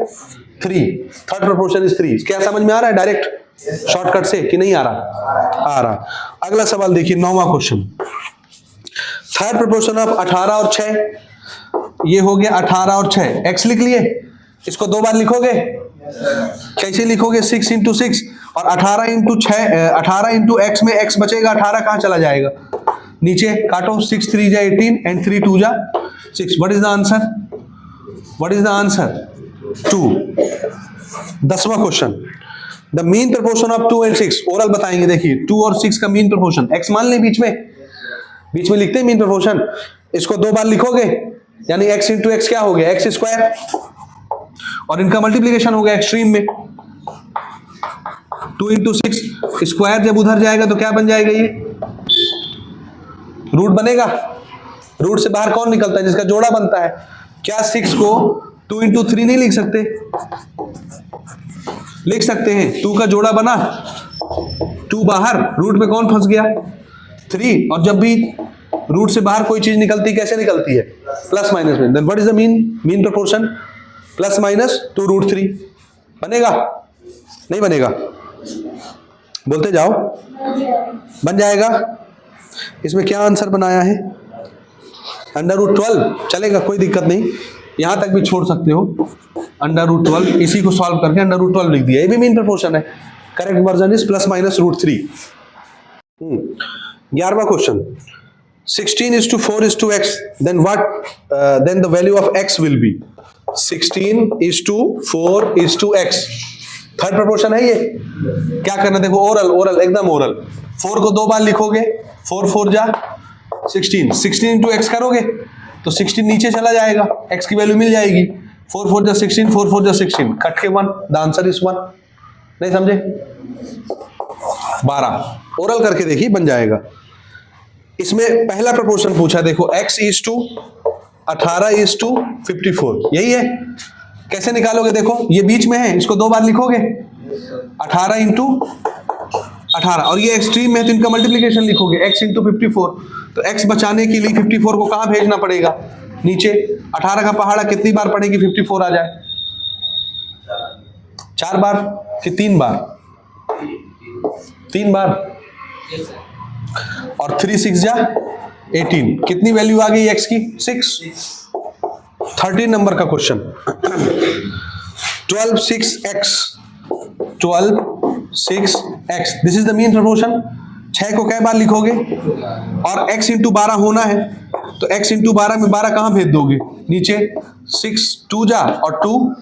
3। Third proportion is 3। क्या समझ में आ रहा है डायरेक्ट शॉर्टकट से कि नहीं आ रहा? आ रहा। अगला सवाल देखिए 9वां क्वेश्चन। थर्ड प्रोपोर्शन ऑफ 18 और 6, ये हो गया 18 और 6, x लिख लिए, इसको 2 बार लिखोगे, कैसे लिखोगे 6 इंटू 6 और 18 इंटू 6, 18 इंटू एक्स में x बचेगा, 18 कहां चला जाएगा, नीचे काटो, 6 3 जा 18 एंड 3 2 जा 6। What is the answer? What is the answer? 2। 10वां question, the mean proportion of 2 and 6, oral बताएंगे। देखिए 2 और 6 का मीन प्रोपोर्शन, x मान ले बीच में लिखते हैं मीन प्रोपोर्शन, इसको 2 बार लिखोगे, यानी x इंटू एक्स क्या हो गया x स्क्वायर, और इनका मल्टीप्लीकेशन हो गया एक्सट्रीम में। 2 इंटू 6 स्क्वायर जब उधर जाएगा तो क्या बन जाएगा, ये रूट बनेगा। रूट से बाहर कौन निकलता है, जिसका जोड़ा बनता है। क्या 6 को 2 इंटू 3 नहीं लिख सकते? लिख सकते हैं। 2 का जोड़ा बना, 2 बाहर, रूट में कौन फंस गया 3, और जब भी रूट से बाहर कोई चीज निकलती कैसे निकलती है, प्लस माइनस में। Then what is the mean proportion? Plus minus 2 root 3। बनेगा नहीं बनेगा? बोलते जाओ, बन जाएगा। इसमें क्या आंसर बनाया है, अंडर रूट 12 चलेगा, कोई दिक्कत नहीं, यहां तक भी छोड़ सकते हो। अंडर रूट 12 इसी को सॉल्व करके अंडर रूट 12 लिख दिया, ये भी मीन प्रोपोर्शन है। Correct version is plus minus root 3। 11वां question, 16:4:x, then what then the value of x will be? 16:4:x, third proportion है ये। क्या करना, देखो ओरल एकदम ओरल। 4 को 2 बार लिखोगे, 4 4 जा 16, 16 इंटू एक्स करोगे तो 16 नीचे चला जाएगा, x की वैल्यू मिल जाएगी। 4 4 जा 16, 4 4 जा 16, कट के 1, द आंसर इज 1। नहीं समझे? 12 ओरल करके देखिए, बन जाएगा। इसमें पहला प्रोपोर्शन पूछा, देखो x इज टू 18:54, यही है। कैसे निकालोगे, देखो ये बीच में है, इसको 2 बार लिखोगे, 18 इंटू 18, और ये एक्सट्रीम में है तो इनका मल्टीप्लीकेशन लिखोगे, x इंटू 54। तो x बचाने के लिए 54 को कहां भेजना पड़ेगा, नीचे। 18 का पहाड़ा कितनी बार पड़ेगी 54 आ जाए, 4 बार कि 3 बार? 3 बार। और 3 6 जा 18, कितनी वैल्यू आ गई x की, 6। 13 नंबर का question, 12:6x, 12:6x, this is the mean proportion. 6 को कै बार लिखोगे, और x इंटू 12 होना है, तो x इंटू 12 में 12 कहां भेज दोगे, नीचे। 6 2 जा और 2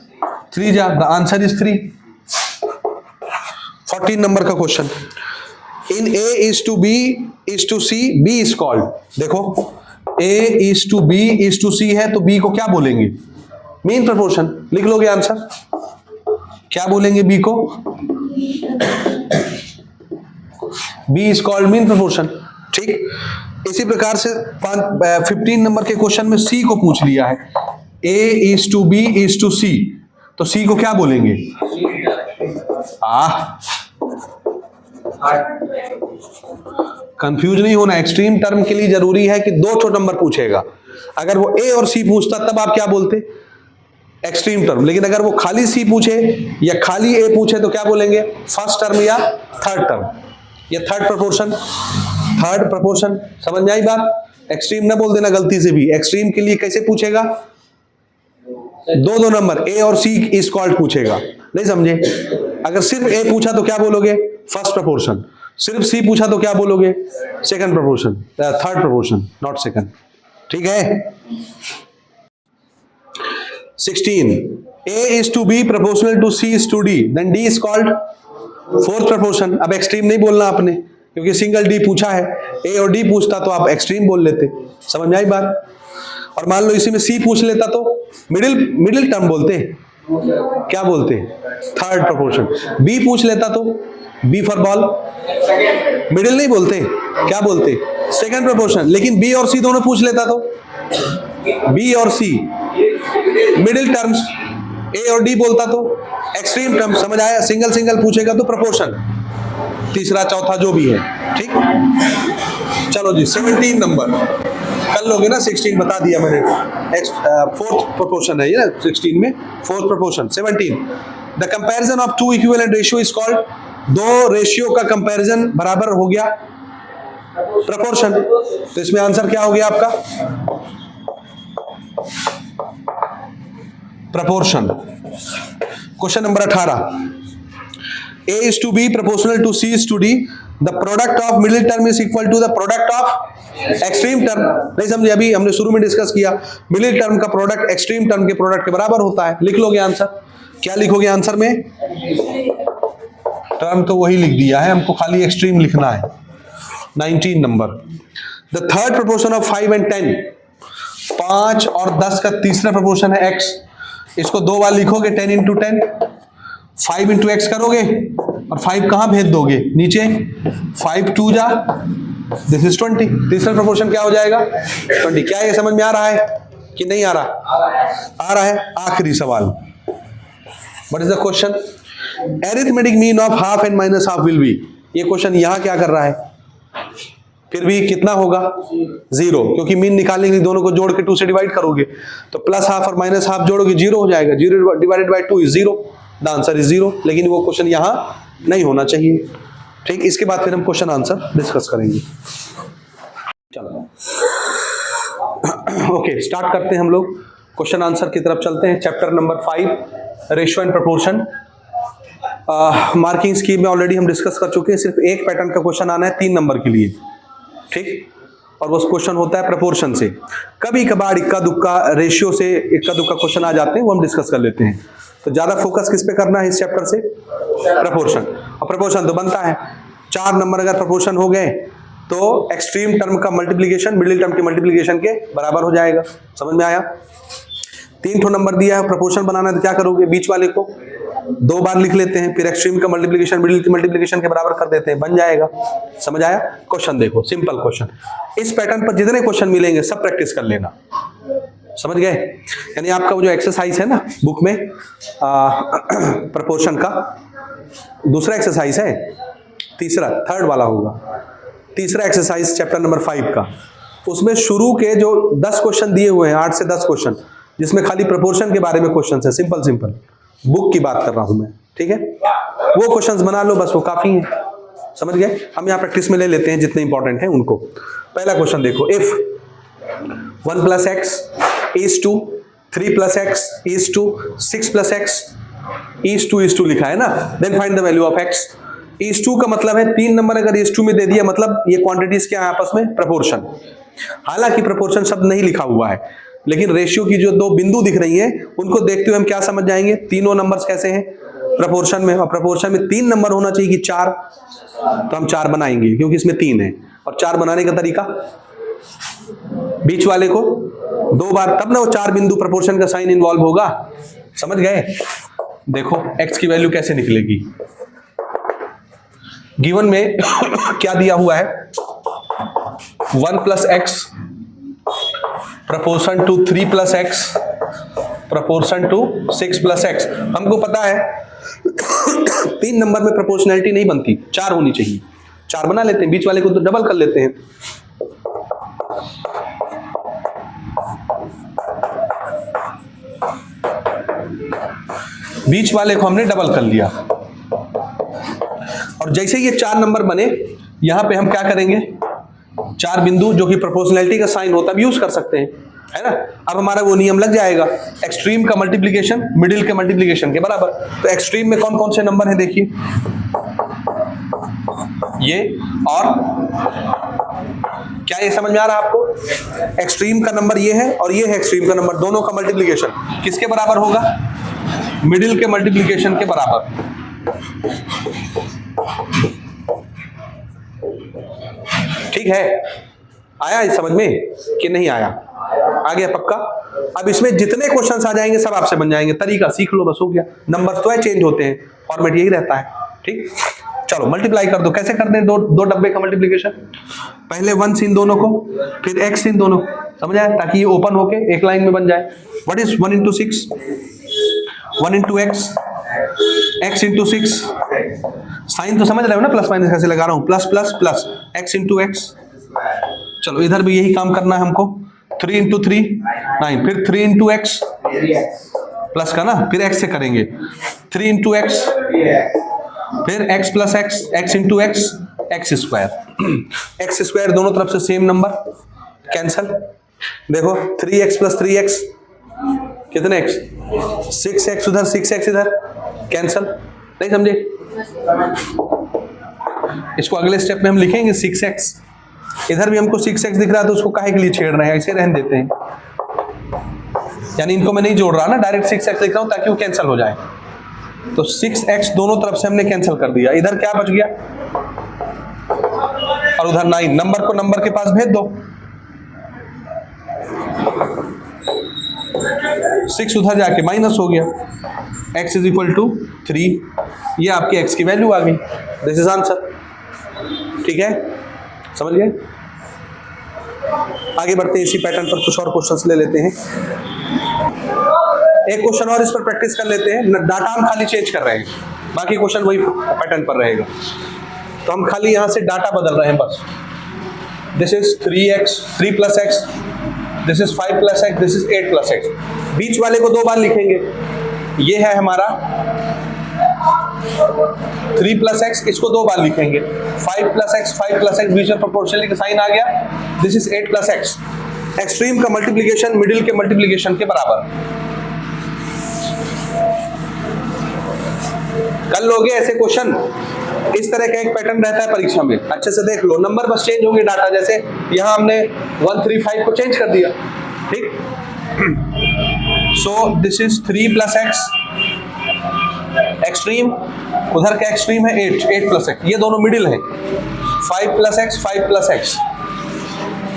3 जा, द आंसर इज 3। 14 नंबर का question, in A is to B is to C, B is called। देखो A is to B is to C है, तो B को क्या बोलेंगे, मीन प्रोपोर्शन। लिख लोगे आंसर, क्या बोलेंगे B को, B is called mean proportion. ठीक, इसी प्रकार से 15 नंबर के क्वेश्चन में C को पूछ लिया है, A is to B is to C, तो C को क्या बोलेंगे, कंफ्यूज नहीं होना। एक्सट्रीम टर्म के लिए जरूरी है कि 2 नंबर पूछेगा। अगर वो ए और सी पूछता तब आप क्या बोलते, एक्सट्रीम टर्म। लेकिन अगर वो खाली सी पूछे या खाली ए पूछे तो क्या बोलेंगे, फर्स्ट टर्म या थर्ड टर्म, या थर्ड प्रोपोर्शन। थर्ड प्रोपोर्शन, समझ में आई बात? एक्सट्रीम ना बोल देना गलती से भी। एक्सट्रीम के लिए कैसे पूछेगा, 2 नंबर ए और सी इज कॉल्ड पूछेगा, नहीं समझे? अगर सिर्फ ए पूछा तो क्या बोलोगे, फर्स्ट प्रोपोर्शन। सिर्फ सी पूछा तो क्या बोलोगे, second proportion, third proportion, not second. ठीक है। 16, A is to B proportional to C is to D, then D is called fourth proportion. अब एक्सट्रीम नहीं बोलना आपने, क्योंकि सिंगल D पूछा है। A और D पूछता तो आप एक्सट्रीम बोल लेते। समझ में आई बात? और मान लो इसी में C पूछ लेता तो मिडिल टर्म बोलते, क्या बोलते, थर्ड प्रोपोर्शन। B पूछ लेता तो B फॉर बॉल, मिडिल नहीं बोलते, क्या बोलते, सेकंड प्रोपोर्शन। लेकिन B और C दोनों पूछ लेता तो B और C मिडिल टर्म्स, A और D बोलता तो एक्सट्रीम टर्म। समझ आया? सिंगल पूछेगा तो प्रोपोर्शन, तीसरा चौथा जो भी है। ठीक, चलो जी 17 नंबर। कर लोगे ना 16, बता दिया मैंने, फोर्थ प्रोपोर्शन है ये ना 16 में, fourth proportion 17। The comparison of two equivalent ratio is called, दो रेशियो का कंपैरिजन बराबर हो गया प्रपोर्शन। तो इसमें आंसर क्या हो गया आपका, proportion. Question number 18, A is to B proportional to C is to D, the product of middle term is equal to the product of extreme term। नहीं समझे, अभी हमने शुरू में डिस्कस किया, मिडिल टर्म का प्रोडक्ट एक्सट्रीम टर्म के product के बराबर होता है। लिख लोगे आंसर, क्या लिखोगे आंसर में, टर्म तो वही लिख दिया है, हमको खाली एक्सट्रीम लिखना है। 19 number, the third proportion of 5 and 10, 5 और 10 का तीसरा प्रोपोर्शन है x, इसको दो बार लिखोगे 10 into 10, 5 into x करोगे और 5 कहां भेज दोगे, नीचे, 5 2 जा, दिस इज 20। तीसरा प्रोपोर्शन क्या हो जाएगा 20। क्या ये समझ में आ रहा है कि नहीं आ रहा, आ रहा है। आखिरी सवाल, what is the question, arithmetic mean of half and minus half will be. ये क्वेश्चन यहां क्या कर रहा है, फिर भी कितना होगा 0, क्योंकि मीन निकालने के लिए दोनों को जोड़ के 2 से डिवाइड करोगे, तो प्लस हाफ और माइनस हाफ जोड़ोगे 0 हो जाएगा, 0 divided by 2 is 0, the answer is 0। लेकिन वो क्वेश्चन यहां नहीं होना चाहिए, ठीक। इसके बाद फिर हम क्वेश्चन आंसर डिस्कस करेंगे। चलो ओके, स्टार्ट करते हैं हम लोग, क्वेश्चन आंसर की तरफ चलते हैं। Chapter number 5, ratio and proportion. Marking scheme में ऑलरेडी हम डिस्कस कर चुके हैं, सिर्फ एक पैटर्न का क्वेश्चन आना है 3 नंबर के लिए, ठीक। और वो क्वेश्चन होता है प्रपोर्शन से। कभी कभार इक्का दुक्का रेशियो से इक्का दुक्का क्वेश्चन आ जाते हैं, वो हम डिस्कस कर लेते हैं। तो ज्यादा फोकस किस पे करना है इस चैप्टर से, प्रपोर्शन। और प्रपोर्शन तो बनता है 4 नंबर, अगर प्रपोर्शन हो गए तो एक्सट्रीम टर्म का मल्टीप्लीकेशन मिडिल टर्म के मल्टीप्लीकेशन के बराबर हो जाएगा। समझ में आया। 3 ठो नंबर दिया है, प्रपोर्शन बनाना है तो क्या करोगे, बीच वाले को 2 बार लिख लेते हैं, फिर एक्सट्रीम का मल्टीप्लिकेशन मिडिल की मल्टीप्लिकेशन के बराबर कर देते हैं, बन जाएगा। समझ आया। क्वेश्चन देखो, सिंपल क्वेश्चन। इस पैटर्न पर जितने क्वेश्चन मिलेंगे सब प्रैक्टिस कर लेना, समझ गए। यानी आपका वो जो एक्सरसाइज है ना बुक में प्रपोर्शन का, दूसरा एक्सरसाइज है, तीसरा थर्ड वाला होगा, तीसरा एक्सरसाइज चैप्टर नंबर 5 का, उसमें शुरू के जो 10 क्वेश्चन दिए हुए हैं, 8 से 10 क्वेश्चन, जिसमें खाली प्रपोर्शन के बारे में क्वेश्चन है, सिंपल सिंपल बुक की बात कर रहा हूं मैं, ठीक है। वो क्वेश्चंस बना लो बस, वो काफी है, समझ गए। हम यहाँ प्रैक्टिस में ले लेते हैं जितने इंपॉर्टेंट हैं उनको। पहला क्वेश्चन देखो, if 1 + x is to 3 + x is to 6 + x is to लिखा है ना, then find the value of x। is to का मतलब है 3 नंबर अगर is to में दे दिया, मतलब ये क्वांटिटीज क्या है आपस में, प्रपोर्शन। हालांकि प्रपोर्शन शब्द नहीं लिखा हुआ है, लेकिन रेशियो की जो 2 बिंदु दिख रही हैं उनको देखते हुए हम क्या समझ जाएंगे, तीनों नंबर्स कैसे हैं प्रपोर्शन में, और प्रपोर्शन में 3 नंबर होना चाहिए कि 4, तो हम 4 बनाएंगे क्योंकि इसमें 3 है। और 4 बनाने का तरीका, बीच वाले को 2 बार, तब ना वो 4 बिंदु प्रपोर्शन का साइन इन्वॉल्व होगा, समझ गए। देखो x की वैल्यू कैसे निकलेगी, गिवन में क्या दिया हुआ है, 1 + x proportion to 3 + x proportion to 6 + x। हमको पता है 3 नंबर में प्रोपोर्शनैलिटी नहीं बनती, 4 होनी चाहिए, 4 बना लेते हैं, बीच वाले को तो डबल कर लेते हैं। बीच वाले को हमने डबल कर लिया, और जैसे ये 4 नंबर बने, यहां पे हम क्या करेंगे, 4 बिंदु जो कि प्रोपोर्शनैलिटी का साइन होता है यूज कर सकते हैं, है ना। अब हमारा वो नियम लग जाएगा, एक्सट्रीम का मल्टीप्लिकेशन मिडिल के मल्टीप्लिकेशन के बराबर। तो एक्सट्रीम में कौन कौन से नंबर हैं देखिए, ये और क्या, ये समझ में आ रहा है आपको। एक्सट्रीम का नंबर ये है और ये है एक्सट्रीम का नंबर, दोनों का मल्टीप्लिकेशन किसके बराबर होगा, मिडिल के मल्टीप्लिकेशन के बराबर। ठीक है, आया इस समझ में कि नहीं आया, आ गया पक्का। अब इसमें जितने क्वेश्चंस आ जाएंगे सब आपसे बन जाएंगे, तरीका सीख लो बस, हो गया। नंबर तो है चेंज होते हैं, फॉर्मेट यही रहता है, ठीक। चलो मल्टीप्लाई कर दो, कैसे करते हैं, दो डब्बे का मल्टीप्लिकेशन, पहले 1 इन दोनों को, फिर x इन दोनों, समझ आया, ताकि ये ओपन होके एक लाइन में बन जाए। What is 1 × 6, 1 × x, x × 6, sign तो समझ रहे हो ना, प्लस माइनस कैसे लगा रहा हूं, plus plus plus, x × x, चलो इधर भी यही काम करना है हमको। 3 इंटू 3 9, फिर 3 इंटू एक्स प्लस का ना, फिर एक्स से करेंगे 3 इंटू एक्स, फिर x plus x, x into x, x square. X square दोनों तरफ से सेम नंबर, कैंसल। देखो 3x प्लस 3x कितने x, 6x उधर 6x इधर, कैंसल। नहीं समझे? इसको अगले स्टेप में हम लिखेंगे 6x। इधर भी हमको 6x दिख रहा है तो उसको काहे के लिए छेड़ रहे हैं, ऐसे रहने देते हैं। यानी इनको मैं नहीं जोड़ रहा ना, डायरेक्ट 6x लिख रहा हूं ताकि वो कैंसिल हो जाए। तो 6x दोनों तरफ से हमने कैंसिल कर दिया। इधर क्या बच गया, और उधर 9। नंबर को नंबर के पास भेज दो, 6 उधर जाके माइनस हो गया, x इज इक्वल टू 3। ये आपकी x की वैल्यू आ गई। This is answer. ठीक है, समझ गए? आगे बढ़ते हैं, इसी पैटर्न पर कुछ और क्वेश्चंस ले लेते हैं। एक क्वेश्चन और इस पर प्रैक्टिस कर लेते हैं। डाटा हम खाली चेंज कर रहे हैं, बाकी क्वेश्चन वही पैटर्न पर रहेगा। तो हम खाली यहां से डाटा बदल रहे हैं बस। This is 3x, 3 plus x, this is 5 plus x, this is 8 plus x. बीच वाले को 2 बार लिखेंगे। ये है हमारा 3 प्लस एक्स, इसको 2 बार लिखेंगे। 5 प्लस एक्स, 5 प्लस एक्स, बीच में प्रोपोर्शनली का साइन आ गया। This is 8 plus x. Extreme का मल्टीप्लीकेशन मिडिल के मल्टीप्लीकेशन के बराबर। कर लोगे ऐसे क्वेश्चन? इस तरह का एक पैटर्न रहता है परीक्षा में, अच्छे से देख लो। नंबर बस चेंज होंगे, डाटा जैसे यहां हमने 135 को चेंज कर दिया। ठीक, so this is 3 plus x extreme, उधर का एक्सट्रीम है 8 प्लस एक्स, ये दोनों मिडिल है। 5 प्लस एक्स, 5 प्लस एक्स।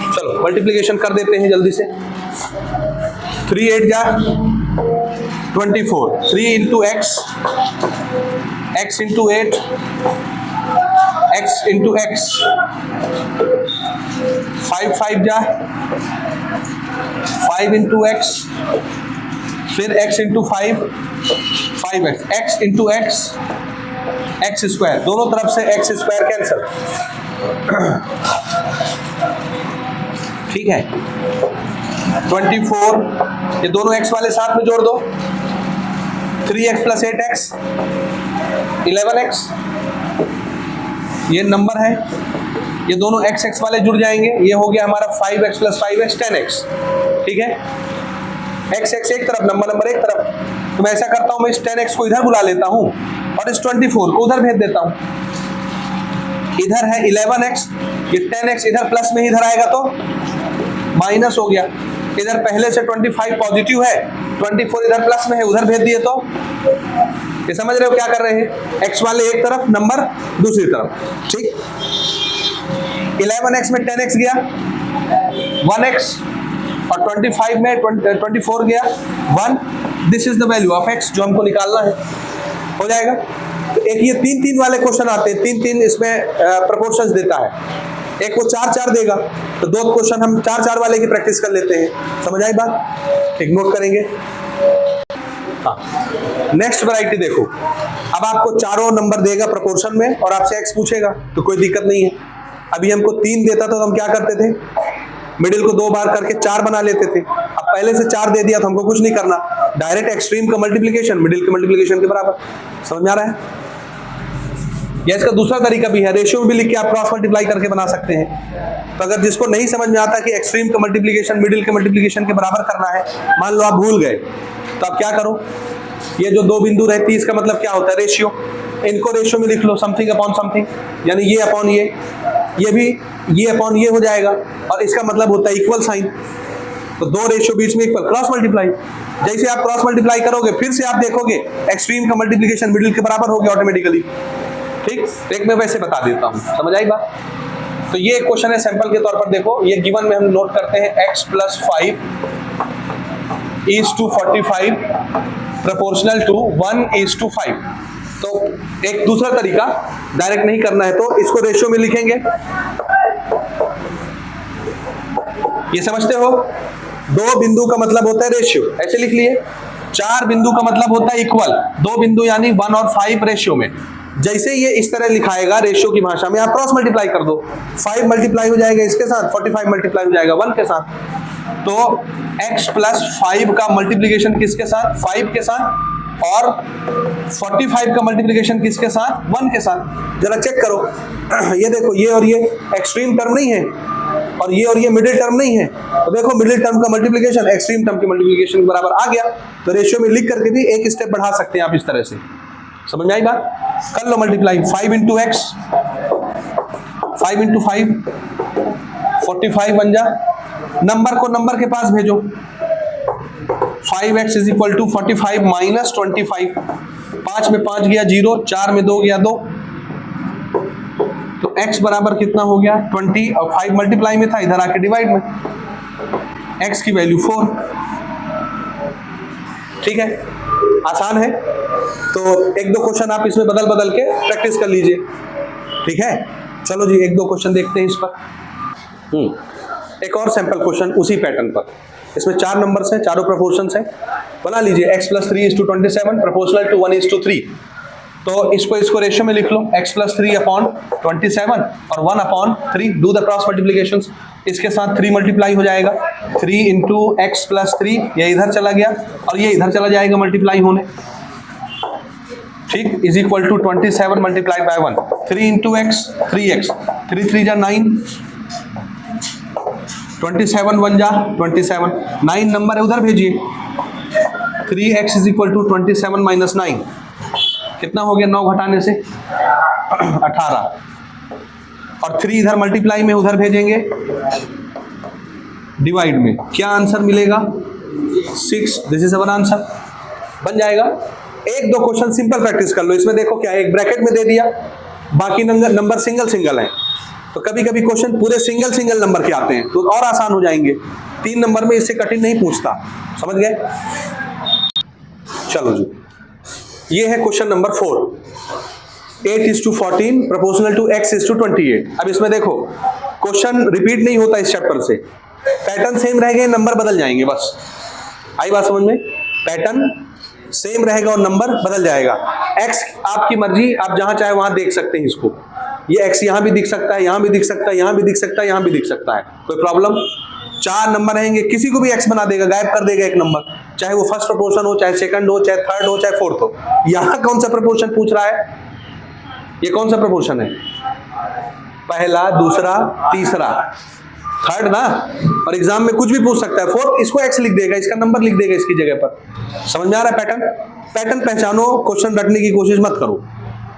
चलो मल्टीप्लीकेशन कर देते हैं जल्दी से। 3 8 जा 24, 3 into x, x into 8, x into x, 5 5 जा 5 इंटू एक्स, फिर x into 5, 5x, x into x, x square, दोनों तरफ से एक्स स्क्वायर कैंसल। ठीक है, 24, ये दोनों x वाले साथ में जोड़ दो। 3x प्लस 8x, 11x, ये नंबर है। ये दोनों x x वाले जुड़ जाएंगे, ये हो गया हमारा 5x प्लस 5x, 10x। ठीक है, x x एक तरफ, नंबर एक तरफ। तो मैं ऐसा करता हूं, मैं इस 10x को इधर बुला लेता हूं और इस 24 को उधर भेज देता हूं। इधर है 11x, ये 10x इधर प्लस में इधर आएगा तो माइनस हो गया। इधर पहले से 25 पॉजिटिव है, 24 इधर प्लस में है, उधर भेज दिए तो ये समझ रहे हो क्या कर रहे हैं? x वाले एक तरफ, नंबर दूसरी तरफ। ठीक, 11x में 10x गया, 1x, और 25 में 24 गया 1। This is the value of x जो हमको निकालना है। हो जाएगा। तो एक ये 3 3 वाले क्वेश्चन आते हैं, 3 3 इसमें प्रोपोर्शंस देता है। एक वो 4 4 देगा, तो 2 क्वेश्चन हम 4 4 वाले की प्रैक्टिस कर लेते हैं। समझ आई बात? एक नोट करेंगे। हाँ, नेक्स्ट वैरायटी देखो। अब आपको चारों नंबर देगा प्रोपोर्शन में और आपसे x पूछेगा, तो कोई दिक्कत नहीं है। अभी हमको 3 देता था तो हम क्या करते थे, मिडिल को 2 बार करके 4 बना लेते थे। अब पहले से 4 दे दिया तो हमको कुछ नहीं करना, डायरेक्ट एक्सट्रीम का मल्टीप्लिकेशन मिडिल के मल्टीप्लिकेशन के बराबर। समझ में आ रहा है? या इसका दूसरा तरीका भी है, रेशियो में भी लिख के आप क्रॉस मल्टीप्लाई करके बना सकते हैं। तो अगर जिसको नहीं समझ में आता कि एक्सट्रीम का मल्टीप्लिकेशन मिडिल के मल्टीप्लिकेशन के बराबर करना है, मान लो आप भूल गए, तो आप क्या करो, ये जो 2 बिंदु रहती है इसका मतलब क्या होता है, रेशियो। इनको रेशियो में लिख लो, समथिंग अपॉन समथिंग, यानी ये अपॉन ये भी ये अपॉन ये हो जाएगा, और इसका मतलब होता है इक्वल साइन। तो 2 रेशियो बीच में इक्वल, क्रॉस मल्टीप्लाई। जैसे आप क्रॉस मल्टीप्लाई करोगे फिर से आप देखोगे एक्सट्रीम का मल्टीप्लिकेशन मिडिल के बराबर हो गया ऑटोमेटिकली। ठीक, एक मैं वैसे बता देता हूं, समझ आई बात? तो ये क्वेश्चन है, सैंपल के तौर पर देखो। ये गिवन में हम नोट करते हैं x प्लस 5 is to 45 proportional to 1 is to 5। तो एक दूसरा तरीका, डायरेक्ट नहीं करना है तो इसको रेशियो में लिखेंगे। ये समझते हो, 2 बिंदु का मतलब होता है रेशियो, ऐसे लिख लिए। 4 बिंदु का मतलब होता है इक्वल, 2 बिंदु यानी 1 और 5 रेशियो में। जैसे ये इस तरह लिखाएगा रेशियो की भाषा में, आप क्रॉस मल्टीप्लाई कर दो, 5 मल्टीप्लाई हो जाएगा इसके साथ, 45 मल्टीप्लाई हो जाएगा 1 के साथ, तो x प्लस 5 का मल्टीप्लीकेशन किसके साथ, 5 के साथ, और 45 का मल्टीप्लीकेशन किसके साथ, 1 के साथ। जरा चेक करो, ये देखो, ये और ये एक्सट्रीम टर्म नहीं है, और ये मिडिल टर्म नहीं है, तो देखो मिडिल टर्म का मल्टीप्लीकेशन एक्सट्रीम टर्म के मल्टीप्लीकेशन के बराबर आ गया। तो रेशियो में लिख करके भी एक स्टेप बढ़ा सकते हैं आप इस तरह से। समझ में आई बात? कर लो मल्टीप्लाई, 5 इंटू एक्स, 5 इंटू 5, 45 बन जा, नंबर को नंबर के पास भेजो, 5x is equal to 45 minus 25, 5 में 5 गया 0, 4 में 2 गया 2, तो x बराबर कितना हो गया 20, और 5 मल्टीप्लाई में था, इधर आके डिवाइड में, x की वैल्यू 4। ठीक है, आसान है। तो एक दो क्वेश्चन आप इसमें बदल बदल के प्रैक्टिस कर लीजिए। ठीक है, चलो जी एक दो क्वेश्चन देखते हैं इस पर। एक और सैंपल क्वेश्चन उसी पैटर्न पर, इसमें 4 नंबर्स हैं, चारों प्रोपोर्शंस हैं। बना लीजिए x प्लस 3 is to 27 proportional to 1 is to 3। तो इसको रेशियो में लिख लो, x प्लस 3 अपॉन 27 और 1 upon 3, do the cross multiplications. इसके साथ 3 मल्टीप्लाई हो जाएगा, 3 इंटू एक्स प्लस 3, ये इधर चला गया और ये इधर चला जाएगा मल्टीप्लाई होने। ठीक, is equal to 27 multiplied by 1, 3 into x 3x, 3 3 जा 9, 27 1 जा 27, 9 नंबर है उधर भेजिए, 3x is equal to 27 minus 9, कितना हो गया 9 घटाने से 18, और 3 इधर मल्टीप्लाई में उधर भेजेंगे डिवाइड में, क्या आंसर मिलेगा 6। दिस इज अवर आंसर, बन जाएगा। एक दो क्वेश्चन सिंपल प्रैक्टिस कर लो। इसमें देखो क्या है, एक ब्रैकेट में दे दिया, बाकी नंबर सिंगल सिंगल हैं, तो कभी कभी क्वेश्चन पूरे सिंगल सिंगल नंबर के आते हैं तो और आसान हो जाएंगे। 3 नंबर में इससे कठिन नहीं पूछता, समझ गए? चलो जी, ये है question number 4, 8 is to 14 proportional to x is to 28। अब इसमें देखो क्वेश्चन रिपीट नहीं होता इस चैप्टर से, पैटर्न सेम रहेंगे, नंबर बदल जाएंगे बस। आई बात समझ में? पैटर्न सेम रहेगा और नंबर बदल जाएगा। x आपकी मर्जी, आप जहां चाहे वहां देख सकते हैं इसको, ये x यहां भी दिख सकता है, यहां भी दिख सकता है, यहां भी दिख सकता है, यहां भी दिख सकता है, कोई प्रॉब्लम। 4 नंबर रहेंगे, किसी को भी x बना देगा, गायब कर देगा एक नंबर, चाहे वो फर्स्ट प्रोपोर्शन हो, चाहे सेकंड हो, चाहे थर्ड हो, चाहे फोर्थ हो। यहां कौन सा प्रोपोर्शन पूछ रहा है, ये कौन सा प्रोपोर्शन है, पहला, दूसरा, तीसरा, थर्ड ना, और एग्जाम में कुछ भी पूछ सकता है। फोर्थ, इसको x लिख देगा, इसका नंबर लिख देगा इसकी जगह पर। समझ में आ रहा है पैटर्न? पैटर्न पहचानो, क्वेश्चन रटने की कोशिश मत करो।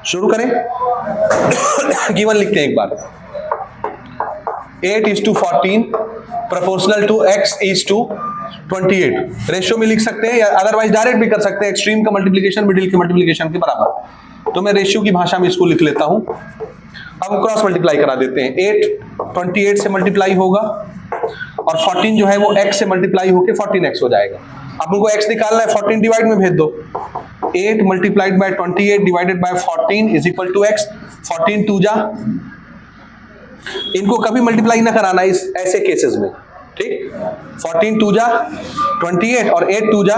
शुरू करें। गिवन लिखते हैं एक बार, 8 is to 14 proportional to x is to 28। Ratio में लिख सकते हैं या अदरवाइज डायरेक्ट भी कर सकते हैं, एक्सट्रीम का मल्टीप्लीकेशन मिडिल के मल्टीप्लीकेशन के बराबर। तो मैं रेशियो की भाषा में इसको लिख लेता हूं। अब क्रॉस मल्टीप्लाई करा देते हैं, 8 28 से मल्टीप्लाई होगा और 14 जो है वो x से मल्टीप्लाई होकर 14x हो जाएगा। अब उनको x निकालना है, 14 डिवाइड में भेज दो, 8 multiplied by 28 divided by 14 is equal to x। 14 2 जा, इनको कभी मल्टीप्लाई ना कराना इस ऐसे केसेस में, ठीक। 14 2 जा 28 और 8 2 जा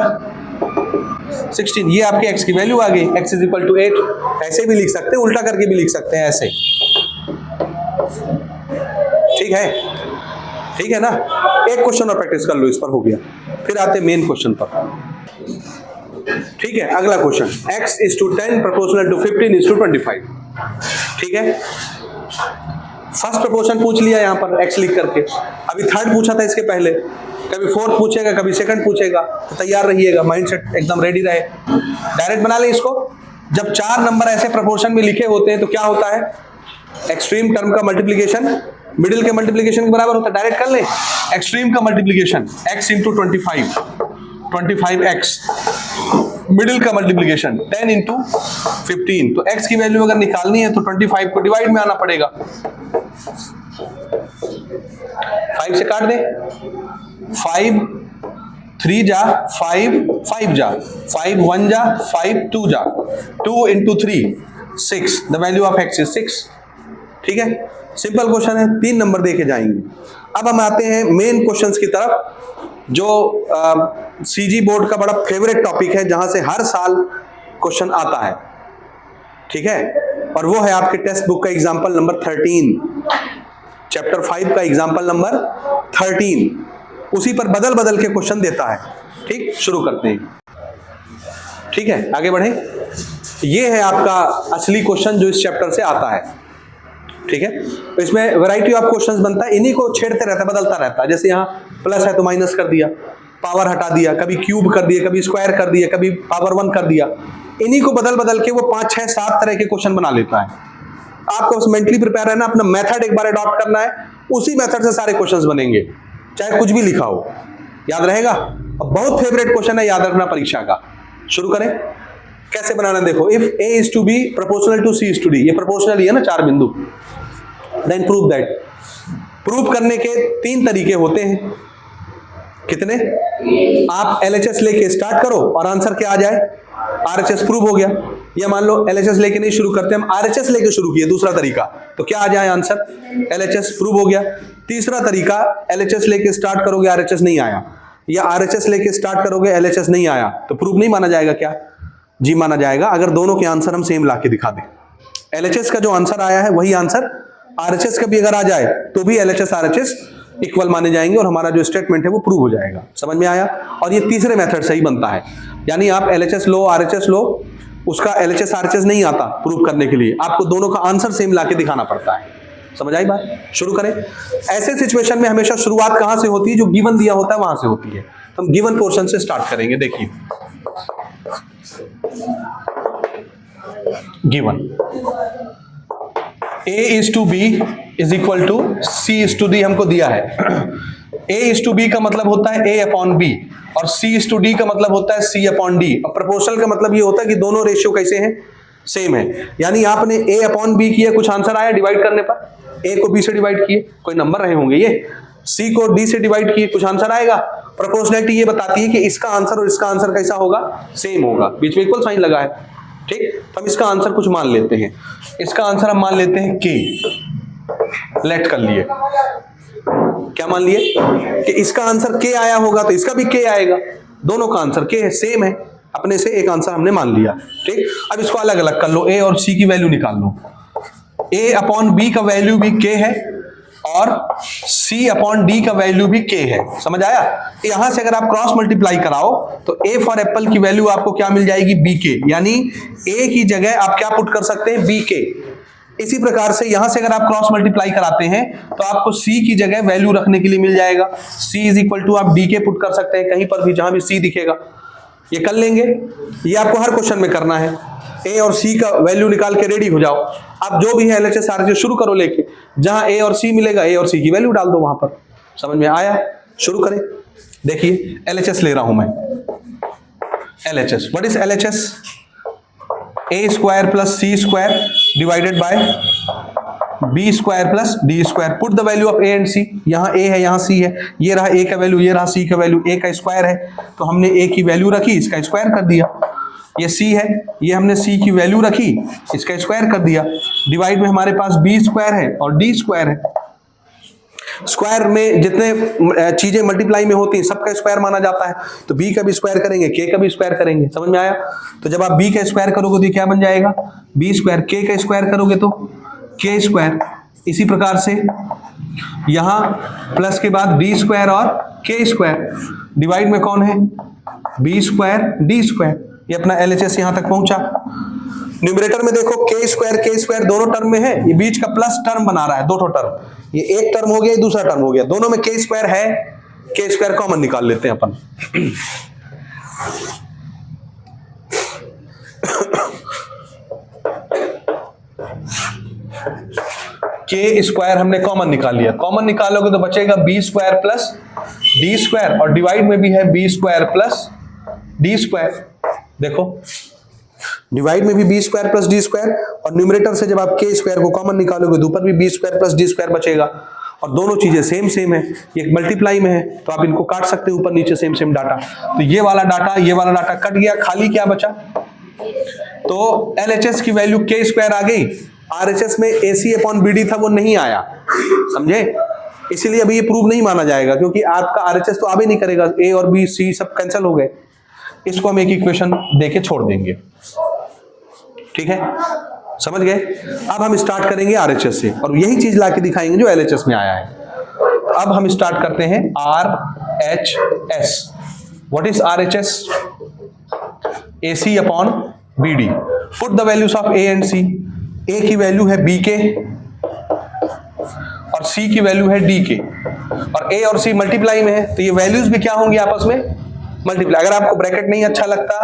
16, ये आपके x की वैल्यू आ गई, x इज इक्वल टू 8। ऐसे भी लिख सकते हैं, उल्टा करके भी लिख सकते हैं, ऐसे, ठीक है, ठीक है ना। एक क्वेश्चन और प्रैक्टिस कर लो, इस पर हो गया, फिर आते मेन क्वेश्चन पर, ठीक है। अगला question, x is to 10 proportional to 15 is to 25, ठीक है। फर्स्ट प्रोपोर्शन पूछ लिया यहाँ पर x लिख करके, अभी थर्ड पूछा था इसके पहले, कभी फोर्थ पूछेगा, कभी सेकंड पूछेगा, तो तैयार रहिएगा, माइंडसेट एकदम रेडी रहे। डायरेक्ट बना लें इसको। जब 4 नंबर ऐसे प्रोपोर्शन में लिखे होते हैं तो क्या होता है, एक्सट्रीम टर्म का मल्टीप्लीकेशन मिडिल के मल्टीप्लीकेशन के बराबर होता है। डायरेक्ट कर लें, एक्सट्रीम का multiplication x into 25, 25x, middle का मल्टीप्लीकेशन 10 इंटू 15। तो x की वैल्यू अगर निकालनी है तो 25 को डिवाइड में आना पड़ेगा, 5 से काट दे, 5 3 जा 5, 5 जा 5, 1 जा 5, 2 जा 2 into 3 6, the value of x is 6, ठीक है। सिंपल क्वेश्चन है, 3 नंबर देके जाएंगे। अब हम आते हैं मेन क्वेश्चंस की तरफ, जो सीजी बोर्ड का बड़ा फेवरेट टॉपिक है, जहां से हर साल क्वेश्चन आता है, ठीक है। और वो है आपके टेक्स्ट बुक का एग्जाम्पल नंबर 13, चैप्टर 5 का एग्जाम्पल नंबर 13। उसी पर बदल बदल के क्वेश्चन देता है। ठीक, शुरू करते हैं। ठीक है, आगे बढ़े। ये है आपका असली क्वेश्चन जो इस चैप्टर से आता है। ठीक है, तो इसमें वैरायटी ऑफ क्वेश्चंस बनता है, इन्हीं को छेड़ते रहता है, बदलता रहता है। जैसे यहाँ प्लस है तो माइनस कर दिया, पावर हटा दिया, कभी क्यूब कर दिया, कभी स्क्वायर कर दिया, कभी पावर 1 कर दिया। इन्हीं को बदल बदल के वो 5, 6, 7 तरह के क्वेश्चन बना लेता है। आपको बस मेंटली प्रिपेयर रहना, अपना मेथड एक बार अडॉप्ट करना है, उसी मेथड से सारे क्वेश्चंस बनेंगे, चाहे कुछ भी लिखा हो, याद रहेगा। बहुत फेवरेट क्वेश्चन है, याद रखना परीक्षा का। शुरू करें, कैसे बनाना देखो। If a is to b proportional to c is to d, ये प्रोपोर्शनल ही है ना, 4 बिंदु। Then prove that. प्रूव करने के 3 तरीके होते हैं। कितने? आप LHS लेके स्टार्ट करो और आंसर क्या आ जाए, RHS प्रूव हो गया। या मान लो LHS लेके नहीं शुरू करते, हम RHS लेके शुरू किए, दूसरा तरीका, तो क्या आ जाए आंसर, LHS प्रूव हो गया। तीसरा तरीका, LHS लेके स्टार्ट करोगे, RHS नहीं आया, या RHS लेके स्टार्ट करोगे, LHS नहीं आया, तो प्रूव नहीं माना जाएगा क्या? जी माना जाएगा, अगर दोनों के आंसर हम सेम लाके दिखा दें। LHS का जो आंसर आया है वही आंसर RHS का भी अगर आ जाए तो भी LHS RHS इक्वल माने जाएंगे और हमारा जो स्टेटमेंट है वो प्रूव हो जाएगा। समझ में आया? और ये तीसरे मेथड से ही बनता है, यानी आप LHS लो, RHS लो, उसका LHS RHS नहीं आता प्रूव करने के लिए, आपको दोनों का आंसर सेम लाके दिखाना पड़ता है। समझ आई बात? शुरू करें। ऐसे सिचुएशन में हमेशा शुरुआत कहां से होती है? जो गिवन दिया होता है वहां से होती है। तो हम गिवन पोर्शन से स्टार्ट करेंगे। देखिए, given a is to b is equal to c is to d हमको दिया है। a इज टू बी का मतलब होता है a अपॉन b और c इज टू डी का मतलब होता है c अपॉन d। और प्रोपोर्शनल का मतलब ये होता है कि दोनों रेशियो कैसे हैं, सेम है। यानी आपने a अपॉन b किया, कुछ आंसर आया डिवाइड करने पर, a को b से डिवाइड किए, कोई नंबर रहे होंगे, ये c को d से डिवाइड किए, कुछ आंसर आएगा। प्रोपोर्शनलिटी ये बताती है कि इसका आंसर और इसका आंसर कैसा होगा, सेम होगा, बीच में इक्वल साइन लगा है। ठीक, तो हम इसका आंसर कुछ मान लेते हैं। इसका आंसर हम मान लेते हैं k, लेट कर लिए। क्या मान लिए? कि इसका आंसर k आया होगा तो इसका भी k आएगा, दोनों का आंसर k है, सेम है, अपने से एक आंसर हमने मान लिया। ठीक, अब इसको अलग अलग कर लो, a और c की वैल्यू निकाल लो। a अपॉन b का वैल्यू भी k है और c अपॉन d का वैल्यू भी k है। समझ आया? यहां से अगर आप क्रॉस मल्टीप्लाई कराओ तो a फॉर एप्पल की वैल्यू आपको क्या मिल जाएगी, bk, यानी a की जगह आप क्या पुट कर सकते हैं, bk। इसी प्रकार से यहां से अगर आप क्रॉस मल्टीप्लाई कराते हैं तो आपको c की जगह वैल्यू रखने के लिए मिल जाएगा, c इज इक्वल टू आप dk पुट कर सकते हैं कहीं पर भी, जहां भी c दिखेगा। ये कर लेंगे, ये आपको हर क्वेश्चन में करना है। a और c का वैल्यू निकाल के रेडी हो जाओ। आप जो भी है LHS RHS शुरू करो लेके, जहां a और c मिलेगा a और c की वैल्यू डाल दो वहां पर। समझ में आया? शुरू करें। देखिए, LHS ले रहा हूं मैं। LHS, what is LHS? a square plus c square divided by b square plus d square. Put the value of a and c। यहाँ a है, यहाँ c है, ये रहा a का वैल्यू, ये रहा c का वैल्यू। a का स्क्वायर है तो हमने a की वैल्यू रखी, इसका स्क्वायर कर दिया। ये c है, ये हमने c की वैल्यू रखी, इसका स्क्वायर कर दिया। डिवाइड में हमारे पास b स्क्वायर है और d स्क्वायर है। स्क्वायर में जितने चीजें मल्टीप्लाई में होती हैं सबका स्क्वायर माना जाता है, तो b का भी स्क्वायर करेंगे, k का भी स्क्वायर करेंगे। समझ में आया? तो जब आप b का स्क्वायर करोगे तो क्या बन जाएगा, b स्क्वायर। k का स्क्वायर करोगे तो k स्क्वायर। इसी प्रकार से यहां प्लस के बाद d स्क्वायर और k स्क्वायर। डिवाइड में कौन है, b स्क्वायर d स्क्वायर। ये अपना LHS यहां तक पहुंचा। न्यूमरेटर में देखो k स्क्वायर दोनों टर्म में है, ये बीच का प्लस टर्म बना रहा है, दो टर्म, ये एक टर्म हो गया, दूसरा टर्म हो गया, दोनों में k स्क्वायर है, k स्क्वायर कॉमन निकाल लेते हैं अपन। k स्क्वायर हमने कॉमन निकाल लिया। कॉमन निकालोगे तो बचेगा b square plus d square, और डिवाइड में भी है b square plus d square. देखो, डिवाइड में भी b square plus d square, और न्यूमरेटर से जब आप k स्क्वायर को कॉमन निकालोगे तो ऊपर भी b square plus d square बचेगा। और दोनों चीजें सेम सेम है, ये मल्टीप्लाई में है तो आप इनको काट सकते हैं, ऊपर नीचे सेम सेम डाटा। तो ये वाला डाटा कट गया, खाली क्या बचा, तो LHS की वैल्यू k स्क्वायर आ गई। RHS में AC अपॉन BD था, वो नहीं आया, समझे? इसीलिए अभी ये प्रूव नहीं माना जाएगा, क्योंकि आपका RHS तो आगे नहीं करेगा, A और B C सब कैंसिल हो गए। इसको हम एक इक्वेशन देके छोड़ देंगे। ठीक है, समझ गए? अब हम स्टार्ट करेंगे आरएचएस से और यही चीज लाके दिखाएंगे जो एलएचएस में आया है। अब हम स्टार्ट करते हैं RHS. What is RHS? AC upon BD। Put the values of A and C। A की वैल्यू है B के और C की वैल्यू है D के, और A और C मल्टीप्लाई में है तो ये वैल्यूज भी क्या होंगी आपस में? मल्टीप्लाई। अगर आपको ब्रैकेट नहीं अच्छा लगता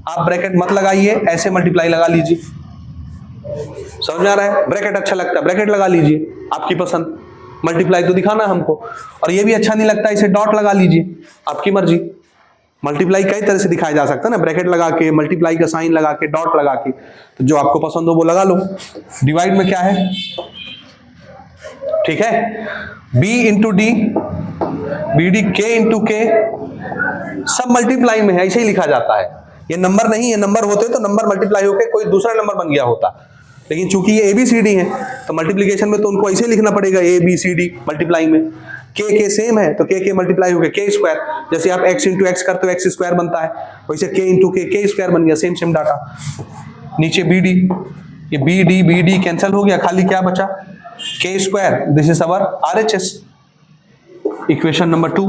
आप ब्रैकेट मत लगाइए, ऐसे मल्टीप्लाई लगा लीजिए। समझ में आ रहा है? ब्रैकेट अच्छा लगता है ब्रैकेट लगा लीजिए, आपकी पसंद। मल्टीप्लाई तो दिखाना हमको। और ये भी अच्छा नहीं लगता इसे डॉट लगा लीजिए, आपकी मर्जी। मल्टीप्लाई कई तरह से दिखाया जा सकता है ना, ब्रैकेट लगा के, मल्टीप्लाई का साइन लगा के, डॉट लगा के, तो जो आपको पसंद हो वो लगा लो। डिवाइड में क्या है? ठीक है, B into D, BD K into के, सब मल्टीप्लाई में है, ऐसे ही लिखा जाता है। ये नंबर नहीं है, नंबर होते तो नंबर मल्टीप्लाई होकर कोई दूसरा नंबर बन गया होता, लेकिन चूंकि ये ABCD है तो मल्टीप्लिकेशन में तो उनको ऐसे लिखना पड़ेगा, ABCD मल्टीप्लाई में। के सेम है तो के मल्टीप्लाई हो गया के स्क्वायर। जैसे आप x इंटू एक्स करते हो एक्स स्क्वायर बनता है, वैसे k इंटू के स्क्वायर बन गया। Same data. नीचे BD, ये BD कैंसिल हो गया, खाली क्या बचा? के square. This is our RHS, equation number 2।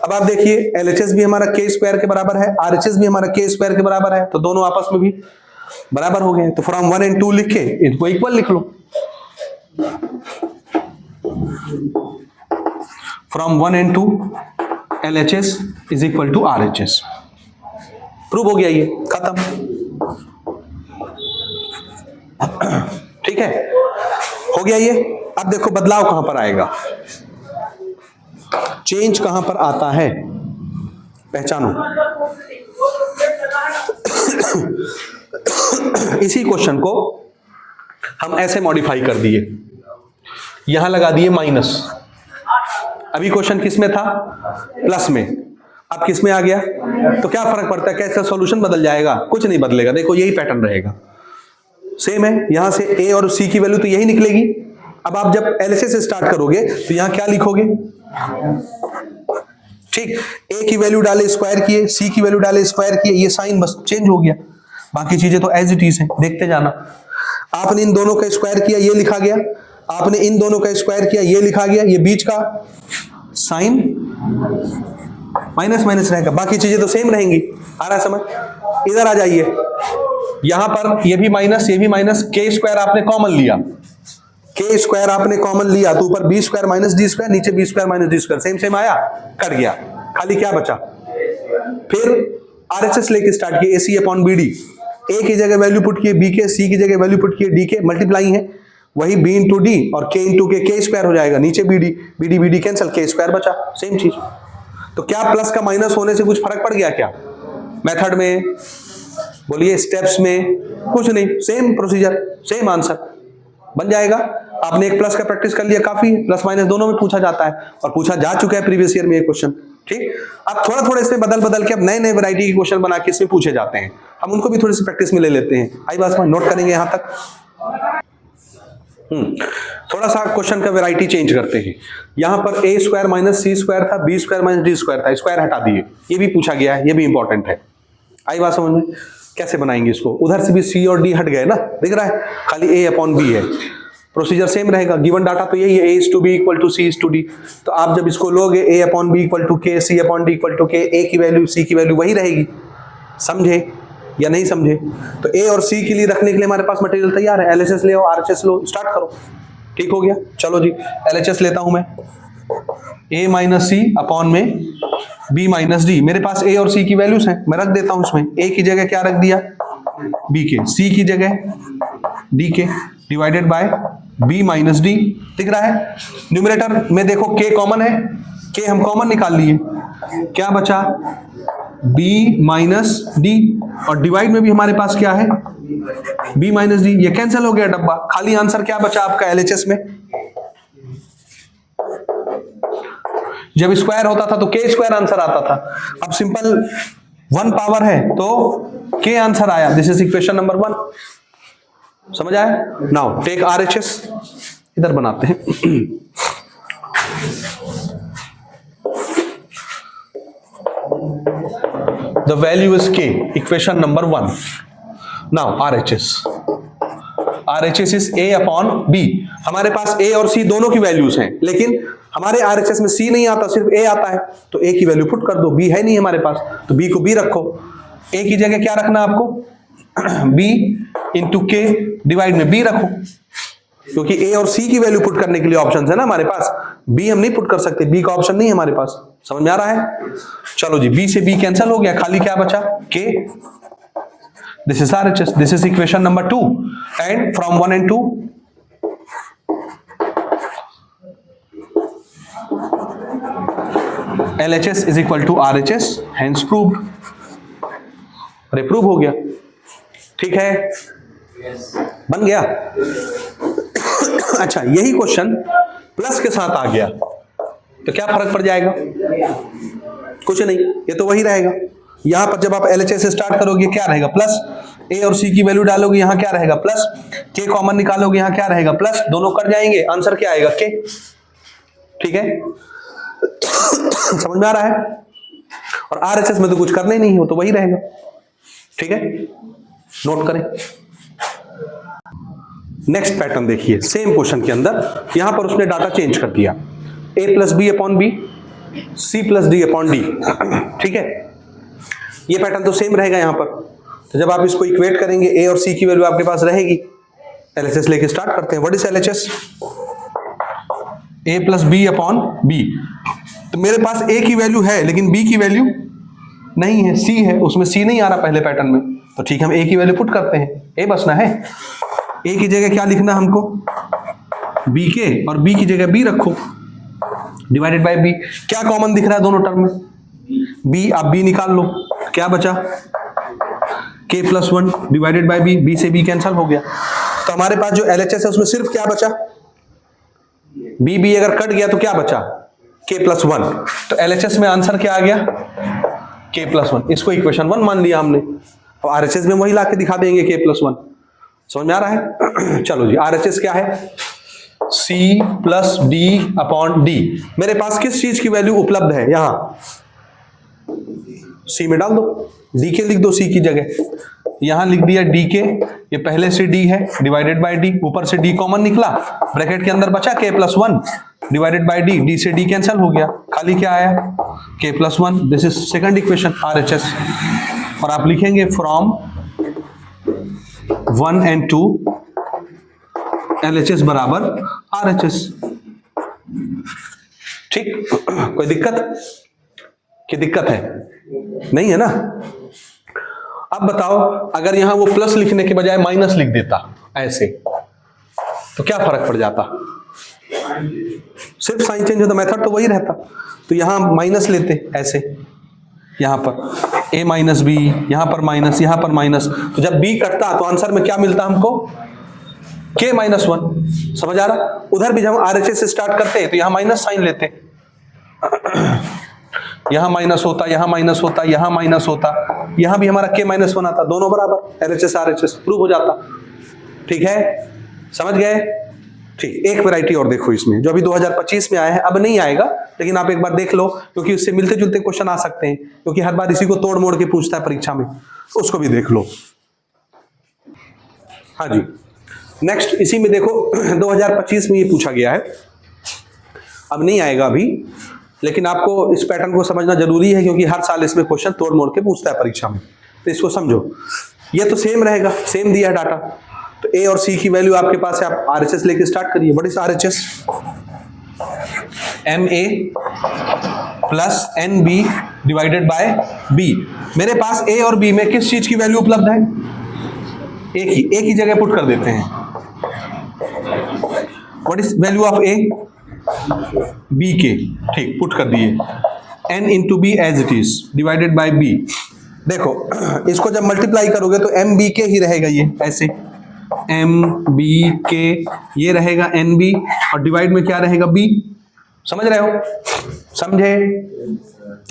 अब आप देखिए LHS भी हमारा के स्क्वायर के बराबर है, RHS भी हमारा के स्क्वायर के बराबर है, तो दोनों आपस में भी बराबर हो गए। तो फ्रॉम 1 एंड 2 लिख के इनको इक्वल लिख लो। From 1 and 2 LHS is equal to RHS। Prove हो गया, ये खत्म। ठीक है, हो गया ये। अब देखो बदलाव कहां पर आएगा, चेंज कहां पर आता है, पहचानो। इसी क्वेश्चन को हम ऐसे मॉडिफाई कर दिए, यहां लगा दिए माइनस। अभी क्वेश्चन किस में था? प्लस में। अब किस में आ गया? तो क्या फर्क पड़ता है, कैसा सॉल्यूशन बदल जाएगा? कुछ नहीं बदलेगा, देखो यही पैटर्न रहेगा, सेम है। यहां से A और C की वैल्यू तो यही निकलेगी। अब आप जब LHS से स्टार्ट करोगे तो यहां क्या लिखोगे? ठीक, A की वैल्यू डाले स्क्वायर किए, C की वैल्यू डाले स्क्वायर किए, ये साइन बस चेंज हो गया, बाकी चीजें तो एज इट इज है, देखते जाना। आपने इन दोनों का स्क्वायर किया, ये लिखा गया। आपने इन दोनों का स्क्वायर किया, ये लिखा गया। ये बीच का साइन माइनस माइनस रहेगा, बाकी चीजें तो सेम रहेंगी। आ रहा है समझ? इधर आ जाइए, यहां पर ये भी माइनस ये भी माइनस, के स्क्वायर आपने कॉमन लिया, के स्क्वायर आपने कॉमन लिया तो ऊपर b square minus d square, नीचे b square minus d square, same same आया, कट गया, खाली क्या बचा? फिर RHS लेके स्टार्ट किए, AC अपॉन BD। A की जगह वैल्यू पुट किए B के, C की जगह वैल्यू पुट किए D के, मल्टीप्लाई है, वही B इंटू डी और K इंटू के स्क्वायर हो जाएगा, नीचे BD कैंसिल, के स्क्वायर बचा, सेम चीज। तो क्या प्लस का माइनस होने से कुछ फर्क पड़ गया क्या? मेथड में बोलिए, स्टेप्स में कुछ नहीं, सेम प्रोसीजर, सेम आंसर बन जाएगा। आपने एक प्लस का प्रैक्टिस कर लिया, काफी है। प्लस माइनस दोनों में पूछा जाता है और पूछा जा चुका है प्रीवियस ईयर में ये क्वेश्चन। ठीक, अब थोड़ा थोड़ा इसमें बदल के अब नए नए वैरायटी के क्वेश्चन बना के इसमें पूछे जाते हैं, हम उनको भी थोड़ी सी प्रैक्टिस में ले लेते हैं। आई बात समझ? नोट करेंगे यहां तक। थोड़ा सा क्वेश्चन का वैरायटी चेंज करते हैं। यहां पर A square minus C square था, B square minus D square था, स्क्वायर हटा दिए, ये भी पूछा गया है, ये भी इंपॉर्टेंट है। आई बात समझ में? कैसे बनाएंगे इसको? उधर से भी C और D हट गए ना, दिख रहा है, खाली A अपॉन B है। प्रोसीजर सेम रहेगा, गिवन डाटा तो यही है, A is to B equal to C is to D। तो आप जब इसको लोगे A upon B equal to K, C upon D equal to K, A की वैल्यू C की वैल्यू वही रहेगी। समझे या नहीं समझे? तो A और C के लिए रखने के लिए हमारे पास मटेरियल तैयार है। LHS ले आओ, RHS लो, स्टार्ट करो। ठीक हो गया, चलो जी LHS लेता हूं मैं, A माइनस C अपॉन में B माइनस D। मेरे पास A और C की वैल्यूज हैं, मैं रख देता हूं इसमें। A की जगह क्या रख दिया? B के, C की जगह D के, divided by B minus D। दिख रहा है? न्यूमरेटर में देखो K कॉमन है, K हम कॉमन निकाल लिए, क्या बचा? B माइनस D, और डिवाइड में भी हमारे पास क्या है? B minus D। ये कैंसिल हो गया डब्बा, खाली आंसर क्या बचा आपका LHS में? जब स्क्वायर होता था तो के स्क्वायर आंसर आता था, अब सिंपल 1 पावर है तो के आंसर आया। This is equation number 1। समझ आया? नाउ टेक RHS, इधर बनाते हैं। The value is K, equation number 1. Now RHS. RHS is A upon B। हमारे पास A और C दोनों की वैल्यूज हैं, लेकिन हमारे RHS में C नहीं आता, सिर्फ A आता है, तो A की वैल्यू पुट कर दो। B है नहीं हमारे पास, तो B को B रखो। A की जगह क्या रखना आपको? B इंटू K डिवाइड में B रखो, क्योंकि A और C की वैल्यू पुट करने के लिए ऑप्शन है ना हमारे पास। B हम नहीं पुट कर सकते, B का ऑप्शन नहीं है हमारे पास। समझ में आ रहा है? चलो जी, B से B कैंसिल हो गया, खाली क्या बचा? K। This is RHS, this is equation number 2। And from 1 and 2 LHS is equal to RHS, hence proved। अरे प्रूव हो गया, ठीक है, बन गया। अच्छा, यही क्वेश्चन प्लस के साथ आ गया तो क्या फर्क पड़ जाएगा? कुछ नहीं, ये तो वही रहेगा। यहां पर जब आप LHS से स्टार्ट करोगे क्या रहेगा? प्लस। A और C की वैल्यू डालोगे, यहां क्या रहेगा? प्लस। K कॉमन निकालोगे, यहां क्या रहेगा? प्लस। दोनों कट जाएंगे, आंसर क्या आएगा? K। ठीक है, समझ में आ रहा है? और RHS में तो कुछ करना ही नहीं है, वो तो वही रहेगा। ठीक है, नोट करें। नेक्स्ट पैटर्न देखिए, सेम क्वेश्चन के अंदर यहां पर उसने डाटा चेंज कर दिया। A plus B upon B, C plus D upon D. ठीक है, ये पैटर्न तो सेम रहेगा यहां पर। तो जब आप इसको इक्वेट करेंगे, A और C की वैल्यू आपके पास रहेगी। LHS लेके स्टार्ट करते हैं। What is LHS? A plus B upon B. तो मेरे पास A की वैल्यू है, लेकिन B की वैल्यू नहीं है, C है, उसमें C नहीं आ रहा पहले पैटर्न में, तो ठीक है, हम A की वैल्यू पुट करते हैं। A बचना है। A की जगह क्या लिखना हमको? B के, और B की जगह B रखो, डिवाइडेड बाय B। क्या कॉमन दिख रहा है दोनों टर्म में? B। आप B निकाल लो, क्या बचा? K plus 1 divided by B। B से B कैंसिल हो गया, तो हमारे पास जो LHS है उसमें सिर्फ क्या बचा? B अगर कट गया तो क्या बचा? K plus 1। तो LHS में आंसर क्या आ गया? K plus 1। इसको इक्वेशन 1 मान लिया हमने, और RHS में वही लाके दिखा देंगे K प्लस 1। समझ में आ रहा है? चलो जी, RHS क्या है? C plus D upon D। मेरे पास किस चीज की वैल्यू उपलब्ध है? यहां C में डाल दो, D के लिख दो C की जगह। यहां लिख दिया D के, ये पहले से D है, डिवाइडेड बाय D। ऊपर से D कॉमन निकला, ब्रैकेट के अंदर बचा K plus 1 divided by D। D से D कैंसिल हो गया, खाली क्या आया? K plus 1। This is second equation, RHS। और आप लिखेंगे फ्रॉम 1 and 2 LHS बराबर RHS। ठीक, कोई दिक्कत? की दिक्कत है? नहीं है ना? अब बताओ, अगर यहां वो प्लस लिखने के बजाय माइनस लिख देता ऐसे, तो क्या फर्क पड़ जाता? सिर्फ साइन चेंज होता, मेथड तो वही रहता। तो यहां माइनस लेते ऐसे, यहां पर A माइनस बी, यहां पर माइनस, यहां पर माइनस। तो जब B कटता तो आंसर में क्या मिलता हमको? K minus 1। समझ आ रहा? उधर भी जब हम RHS से स्टार्ट करते तो यहां माइनस साइन लेते, यहां माइनस होता, यहां माइनस होता, यहां माइनस होता, यहां भी हमारा K माइनस 1 आता, दोनों बराबर, LHS RHS प्रूव हो जाता। ठीक है, समझ गए? ठीक, एक वैरायटी और देखो इसमें, जो अभी 2025 में आया है, अब नहीं आएगा, लेकिन आप एक बार देख लो, क्योंकि उससे मिलते जुलते क्वेश्चन आ सकते हैं, क्योंकि हर बार इसी को तोड़ मोड़ के पूछता है परीक्षा में, उसको भी देख लो। हाँ जी, नेक्स्ट इसी में देखो 2025 में ये पूछा गया है, अब नहीं आएगा अभी, लेकिन आपको इस पैटर्न को समझना जरूरी है, क्योंकि हर साल इसमें क्वेश्चन तोड़ मोड़ के पूछता है परीक्षा में, तो इसको समझो। ये तो सेम रहेगा, सेम दिया है डाटा, तो A और C की वैल्यू आपके पास है, आप RHS लेके स्टार्ट करिए। What is RHS? MA plus NB divided by B। मेरे पास A और B में किस चीज की वैल्यू उपलब्ध है? A की जगह पुट कर देते हैं। What is value of A? B K, ठीक, पुट कर दिए। N into B as it is divided by B। देखो, इसको जब मल्टीप्लाई करोगे तो MB के ही रहेगा, ये ऐसे MB के, ये रहेगा NB, और डिवाइड में क्या रहेगा? B। समझ रहे हो? समझे?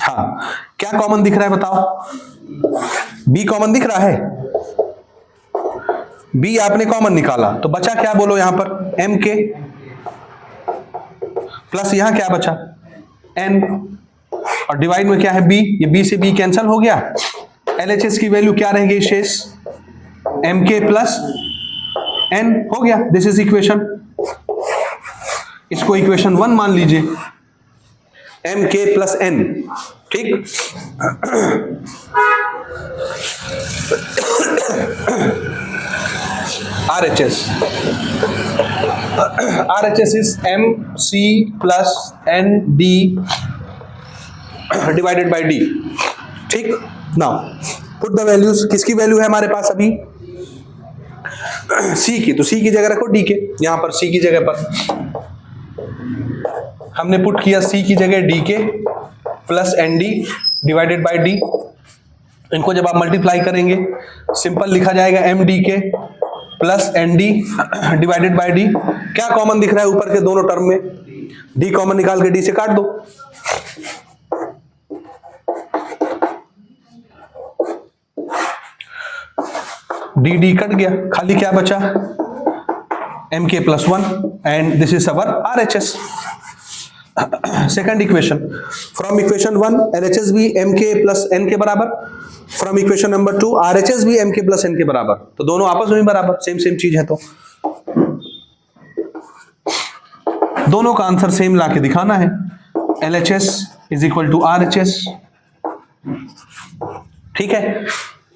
हाँ, क्या कॉमन दिख रहा है बताओ? B कॉमन दिख रहा है, B आपने कॉमन निकाला, तो बचा क्या बोलो यहां पर? M के, प्लस यहां क्या बचा? N, और डिवाइड में क्या है? B। ये B से B कैंसिल हो गया, LHS की वैल्यू क्या रहेगी शेष? MK प्लस n हो गया, दिस इज इक्वेशन, इसको इक्वेशन 1 मान लीजिए, mk प्लस n, ठीक। RHS is mc plus nd divided by d, ठीक। नाउ पुट द वैल्यूज, किसकी वैल्यू है हमारे पास अभी, c की, तो c की जगह रखो d के, यहां पर c की जगह पर हमने पुट किया c की जगह d के plus nd divided by d। इनको जब आप मल्टीप्लाई करेंगे सिंपल लिखा जाएगा md के plus nd divided by d। क्या कॉमन दिख रहा है ऊपर के दोनों टर्म में, d कॉमन निकाल के d से काट दो, dd कट गया, खाली क्या बचा, mk plus 1 and this is our RHS। Second equation, from equation 1 LHS भी mk प्लस n के बराबर, फ्रॉम इक्वेशन नंबर 2 RHS भी mk प्लस n के बराबर, तो दोनों आपस में बराबर, सेम चीज है, तो दोनों का आंसर सेम लाके दिखाना है। LHS is equal to RHS, ठीक है,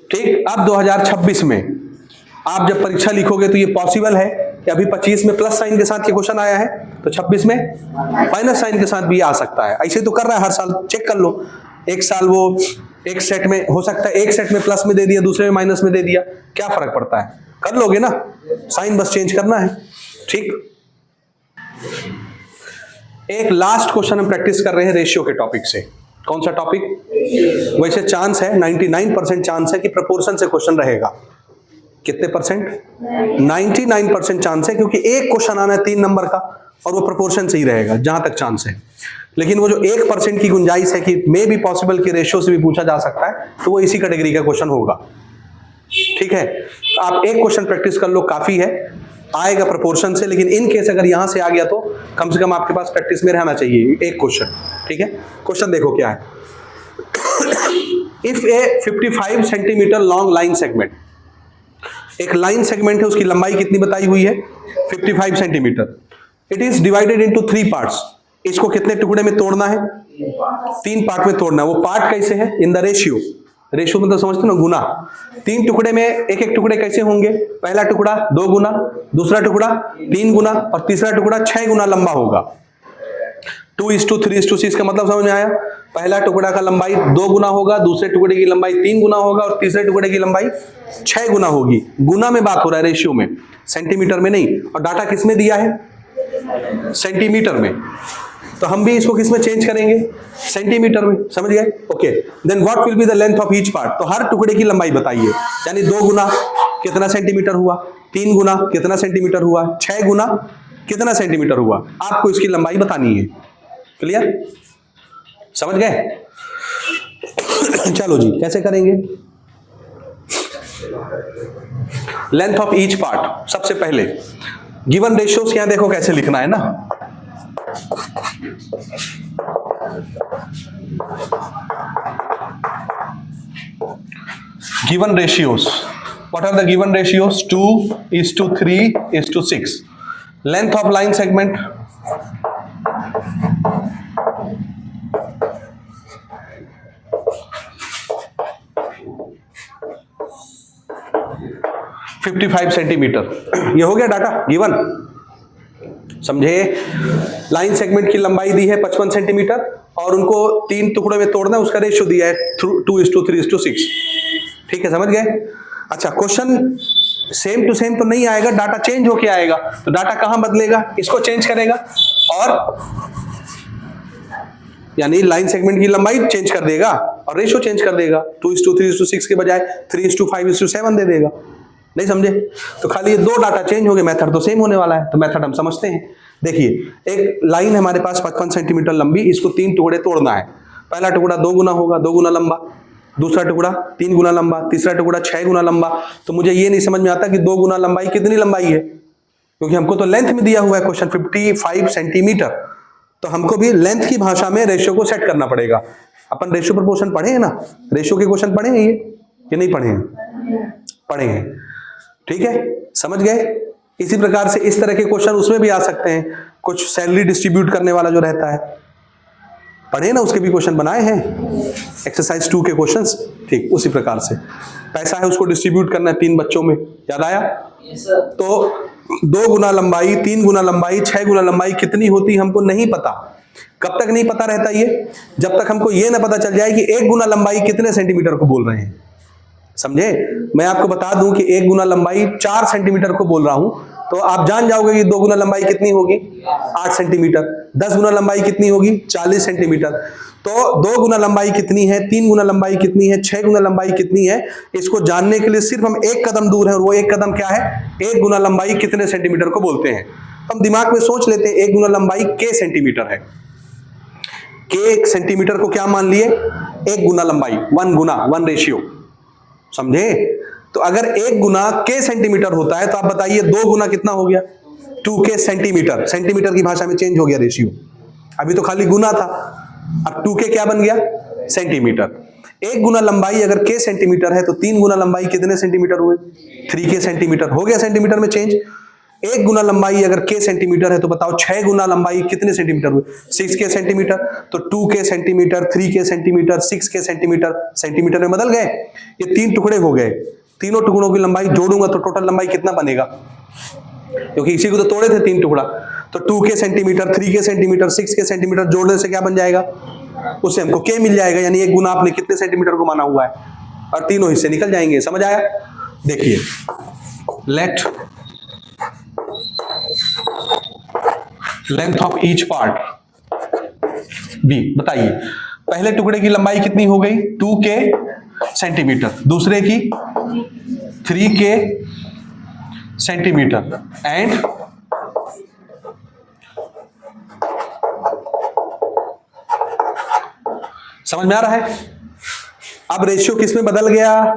ठीक। अब 2026 में आप जब परीक्षा लिखोगे तो ये पॉसिबल है कि अभी 25 में प्लस साइन के साथ ये क्वेश्चन आया है, तो 26 में माइनस साइन के साथ भी आ सकता है। ऐसे तो कर रहा है हर साल, चेक कर लो, एक साल वो एक सेट में हो सकता है, एक सेट में प्लस में दे दिया, दूसरे में माइनस में दे दिया, क्या फर्क पड़ता है, कर लोगे ना, साइन बस चेंज करना है, ठीक। एक लास्ट क्वेश्चन हम प्रैक्टिस कर रहे हैं रेशियो के टॉपिक से। कौन सा टॉपिक, वैसे चांस है 99% चांस है कि प्रोपोर्शन से क्वेश्चन रहेगा। कितने परसेंट, 99% चांस है, क्योंकि एक क्वेश्चन आना है 3 नंबर का और वो प्रोपोर्शन से ही रहेगा जहां तक चांस है। लेकिन वो जो 1% की गुंजाइश है कि मे भी पॉसिबल कि रेशियो से भी पूछा जा सकता है, तो वो इसी कैटेगरी का क्वेश्चन होगा, ठीक है। तो आप एक क्वेश्चन प्रैक्टिस कर लो, काफी है, आएगा प्रोपोर्शन से, लेकिन इन केस अगर यहां से आ गया तो कम से कम आपके पास प्रैक्टिस में रहना चाहिए एक क्वेश्चन, ठीक है। क्वेश्चन देखो क्या है, if A 55 centimetre long line segment, एक लाइन सेगमेंट है, उसकी लंबाई कितनी बताई हुई है, 55 centimetre, it is divided into 3 parts, इसको कितने टुकड़े में तोड़ना है, 3 पार्ट में तोड़ना है। वो पार्ट कैसे है, इन द रेशियो, रेशियो मतलब समझते हो ना, गुना। 3 टुकड़े में एक टुकड़े कैसे होंगे, पहला टुकड़ा 2 गुना, दूसरा टुकड़ा 3 गुना और तीसरा टुकड़ा 6 गुना लंबा होगा। 2:3:6 का मतलब समझ में आया, पहला टुकड़ा का लंबाई 2 गुना होगा, दूसरे टुकड़े की लंबाई 3 गुना होगा और तीसरे टुकड़े की लंबाई 6 गुना होगी। गुना में बात हो रहा है, रेशियो में, सेंटीमीटर में नहीं। और डाटा किस में दिया है, सेंटीमीटर में, तो हम भी इसको किस में चेंज करेंगे, सेंटीमीटर में, समझ गए, okay. Then what will be the length of each part, तो हर टुकड़े की लंबाई बताइए, यानी 2 गुना कितना सेंटीमीटर हुआ, 3 गुना कितना सेंटीमीटर हुआ, 6 गुना कितना सेंटीमीटर हुआ, आपको इसकी लंबाई बतानी है। क्लियर, समझ गए। चलो जी, कैसे करेंगे, लेंथ ऑफ ईच पार्ट, सबसे पहले गिवन रेशियोज यहां देखो कैसे लिखना है ना, given ratios, what are the given ratios, 2:3:6, length of line segment 55 centimetre, ये हो गया डाटा गिवन, समझे। लाइन सेगमेंट की लंबाई दी है 55 सेंटीमीटर और उनको 3 टुकड़ों में तोड़ना है, उसका रेशियो दिया है 2:3:6, ठीक है, समझ गए। अच्छा, क्वेश्चन सेम टू सेम तो नहीं आएगा, डाटा चेंज होके आएगा, तो डाटा कहां बदलेगा, इसको चेंज करेगा और यानी लाइन सेगमेंट की लंबाई चेंज कर देगा और रेशियो चेंज कर देगा, 2:3:6 के बजाय 3:5:7 दे देगा। नहीं समझे, तो खाली ये 2 डाटा चेंज हो गए, मेथड तो सेम होने वाला है, तो मेथड हम समझते हैं। देखिए, एक लाइन है हमारे पास 55 सेंटीमीटर लंबी, इसको 3 टुकड़े तोड़ना है। पहला टुकड़ा 2 गुना होगा, 2 गुना लंबा, दूसरा टुकड़ा 3 गुना लंबा, तीसरा टुकड़ा 6 गुना लंबा। तो मुझे ये नहीं समझ में आता कि 2 गुना लंबाई कितनी लंबाई है, क्योंकि हमको तो लेंथ में दिया हुआ है क्वेश्चन 55 सेंटीमीटर, तो हमको भी लेंथ की भाषा में रेशियो को सेट करना पड़ेगा। अपन रेशियो प्रोपोर्शन पढ़े हैं ना, रेशियो के क्वेश्चन पढ़े हैं ये कि नहीं पढ़े हैं, पढ़े हैं, ठीक है, समझ गए। इसी प्रकार से इस तरह के क्वेश्चन उसमें भी आ सकते हैं, कुछ सैलरी डिस्ट्रीब्यूट करने वाला जो रहता है, पढ़े ना, उसके भी क्वेश्चन बनाए हैं, एक्सरसाइज 2 के क्वेश्चंस। ठीक उसी प्रकार से पैसा है, उसको डिस्ट्रीब्यूट करना है 3 बच्चों में, याद आया? तो 2 गुना लंबाई, 3 गुना लंबाई, 6 गुना लंबाई कितनी होती हमको नहीं पता। कब तक नहीं पता रहता ये? जब तक हमको ये ना पता चल जाए कि 1 गुना लंबाई कितने सेंटीमीटर को बोल रहे हैं। समझे? मैं आपको बता दूं कि 1 गुना लंबाई 4 सेंटीमीटर को बोल रहा हूं, तो आप जान जाओगे कि 2 गुना लंबाई कितनी होगी, 8 सेंटीमीटर। 10 गुना लंबाई कितनी होगी, 40 सेंटीमीटर। तो 2 गुना लंबाई कितनी है, 3 गुना लंबाई कितनी है, 6 गुना लंबाई कितनी है, इसको जानने के लिए सिर्फ हम एक कदम दूर है, और वो एक कदम क्या है, 1 गुना लंबाई कितने सेंटीमीटर को बोलते हैं। हम दिमाग में सोच लेते हैं 1 गुना लंबाई k सेंटीमीटर है। k सेंटीमीटर को क्या मान लिए, 1 गुना लंबाई, 1 गुना 1 रेशियो। समझे? तो अगर 1 गुना k सेंटीमीटर होता है तो आप बताइए 2 गुना कितना हो गया, 2k सेंटीमीटर। सेंटीमीटर की भाषा में चेंज हो गया रेशियो, अभी तो खाली गुना था, अब 2k क्या बन गया, सेंटीमीटर। 1 गुना लंबाई अगर k सेंटीमीटर है तो 3 गुना लंबाई कितने सेंटीमीटर हुए, 3k सेंटीमीटर। हो गया सेंटीमीटर में चेंज। 1 गुना लंबाई अगर k सेंटीमीटर है तो बताओ 6 गुना लंबाई कितने सेंटीमीटर हुए, 6k सेंटीमीटर। तो 2k centimetre, 3k centimetre, 6k centimetre, centimetre में बदल गए। ये 3 टुकड़े हो गए, तीनों टुकड़ों की लंबाई जोड़ूंगा तो टोटल लंबाई कितना बनेगा, क्योंकि इसी को तो तोड़े थे 3 टुकड़ा। तो 2k centimetre, 3k centimetre, 6k centimetre जोड़ने से क्या बन जाएगा, उससे हमको k मिल जाएगा, यानी 1 गुना आपने कितने सेंटीमीटर को माना हुआ है, और तीनों हिस्से निकल जाएंगे। समझ आया? देखिए, let length of each part be. बताइए पहले टुकड़े की लंबाई कितनी हो गई, 2k सेंटीमीटर, दूसरे की 3k सेंटीमीटर, एंड समझ में आ रहा है? अब रेशियो किस में बदल गया,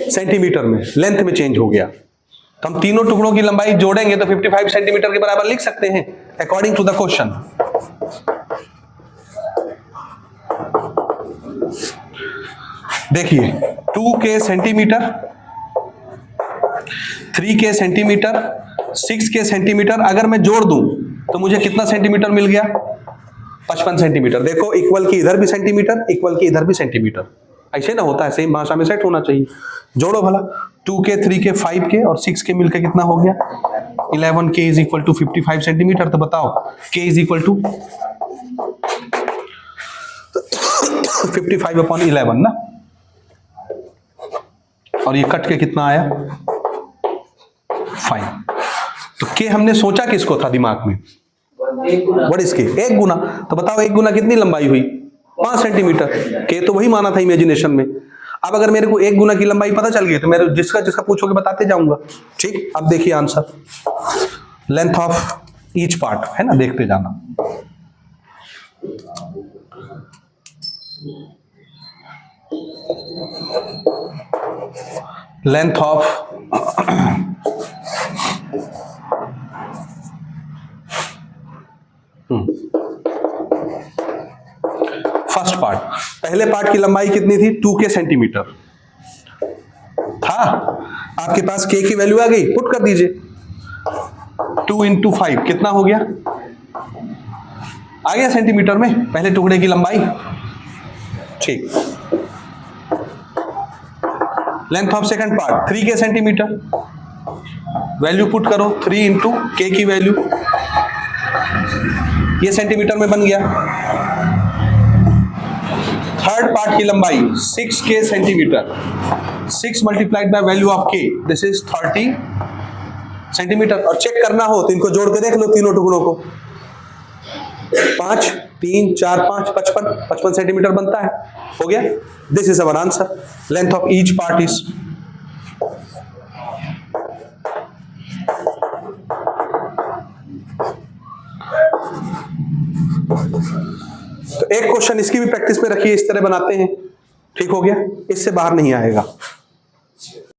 सेंटीमीटर में, लेंथ में चेंज हो गया। तो हम तीनों टुकड़ों की लंबाई जोड़ेंगे तो 55 सेंटीमीटर के बराबर लिख सकते हैं अकॉर्डिंग टू द क्वेश्चन। देखिए 2k centimetre, 3k centimetre, 6k centimetre अगर मैं जोड़ दूं तो मुझे कितना सेंटीमीटर मिल गया, 55 सेंटीमीटर। देखो इक्वल की इधर भी सेंटीमीटर, इक्वल की इधर भी सेंटीमीटर, ऐसे ना होता है, सेम भाषा में सेट होना चाहिए। जोड़ो भला, 2k, 3k, 5k और 6k मिलकर कितना हो गया, 11k is equal to 55 centimetre. तो बताओ k इज इक्वल टू 55/11 ना, और ये कट के कितना आया, 5। तो k हमने सोचा किसको था दिमाग में, व्हाट इज k, 1 गुना। तो बताओ 1 गुना कितनी लंबाई हुई, 5 सेंटीमीटर। k तो वही माना था इमेजिनेशन में। अब अगर मेरे को 1 गुना की लंबाई पता चल गई तो मेरे जिसका जिसका पूछोगे बताते जाऊंगा। ठीक, अब देखिए answer, length of each part है ना, देखते जाना। लेंथ ऑफ फर्स्ट पार्ट, पहले पार्ट की लंबाई कितनी थी, 2k सेंटीमीटर था। आपके पास k की वैल्यू आ गई, पुट कर दीजिए, 2 × 5 कितना हो गया, आ गया सेंटीमीटर में पहले टुकड़े की लंबाई। ठीक, length of second part 3k centimetre, value put करो, 3 × k की वैल्यू, ये सेंटीमीटर में बन गया। थर्ड पार्ट की लंबाई 6k centimetre, 6 multiplied by value of k, this is 30 centimetre. और चेक करना हो तो इनको जोड़ के देख लो तीनों टुकड़ों को, 5, 3, 4, 5, 55 सेंटीमीटर बनता है। हो गया, this is our answer, length of each part is. तो एक क्वेश्चन इसकी भी प्रैक्टिस में रखिए, इस तरह बनाते हैं। ठीक हो गया, इससे बाहर नहीं आएगा।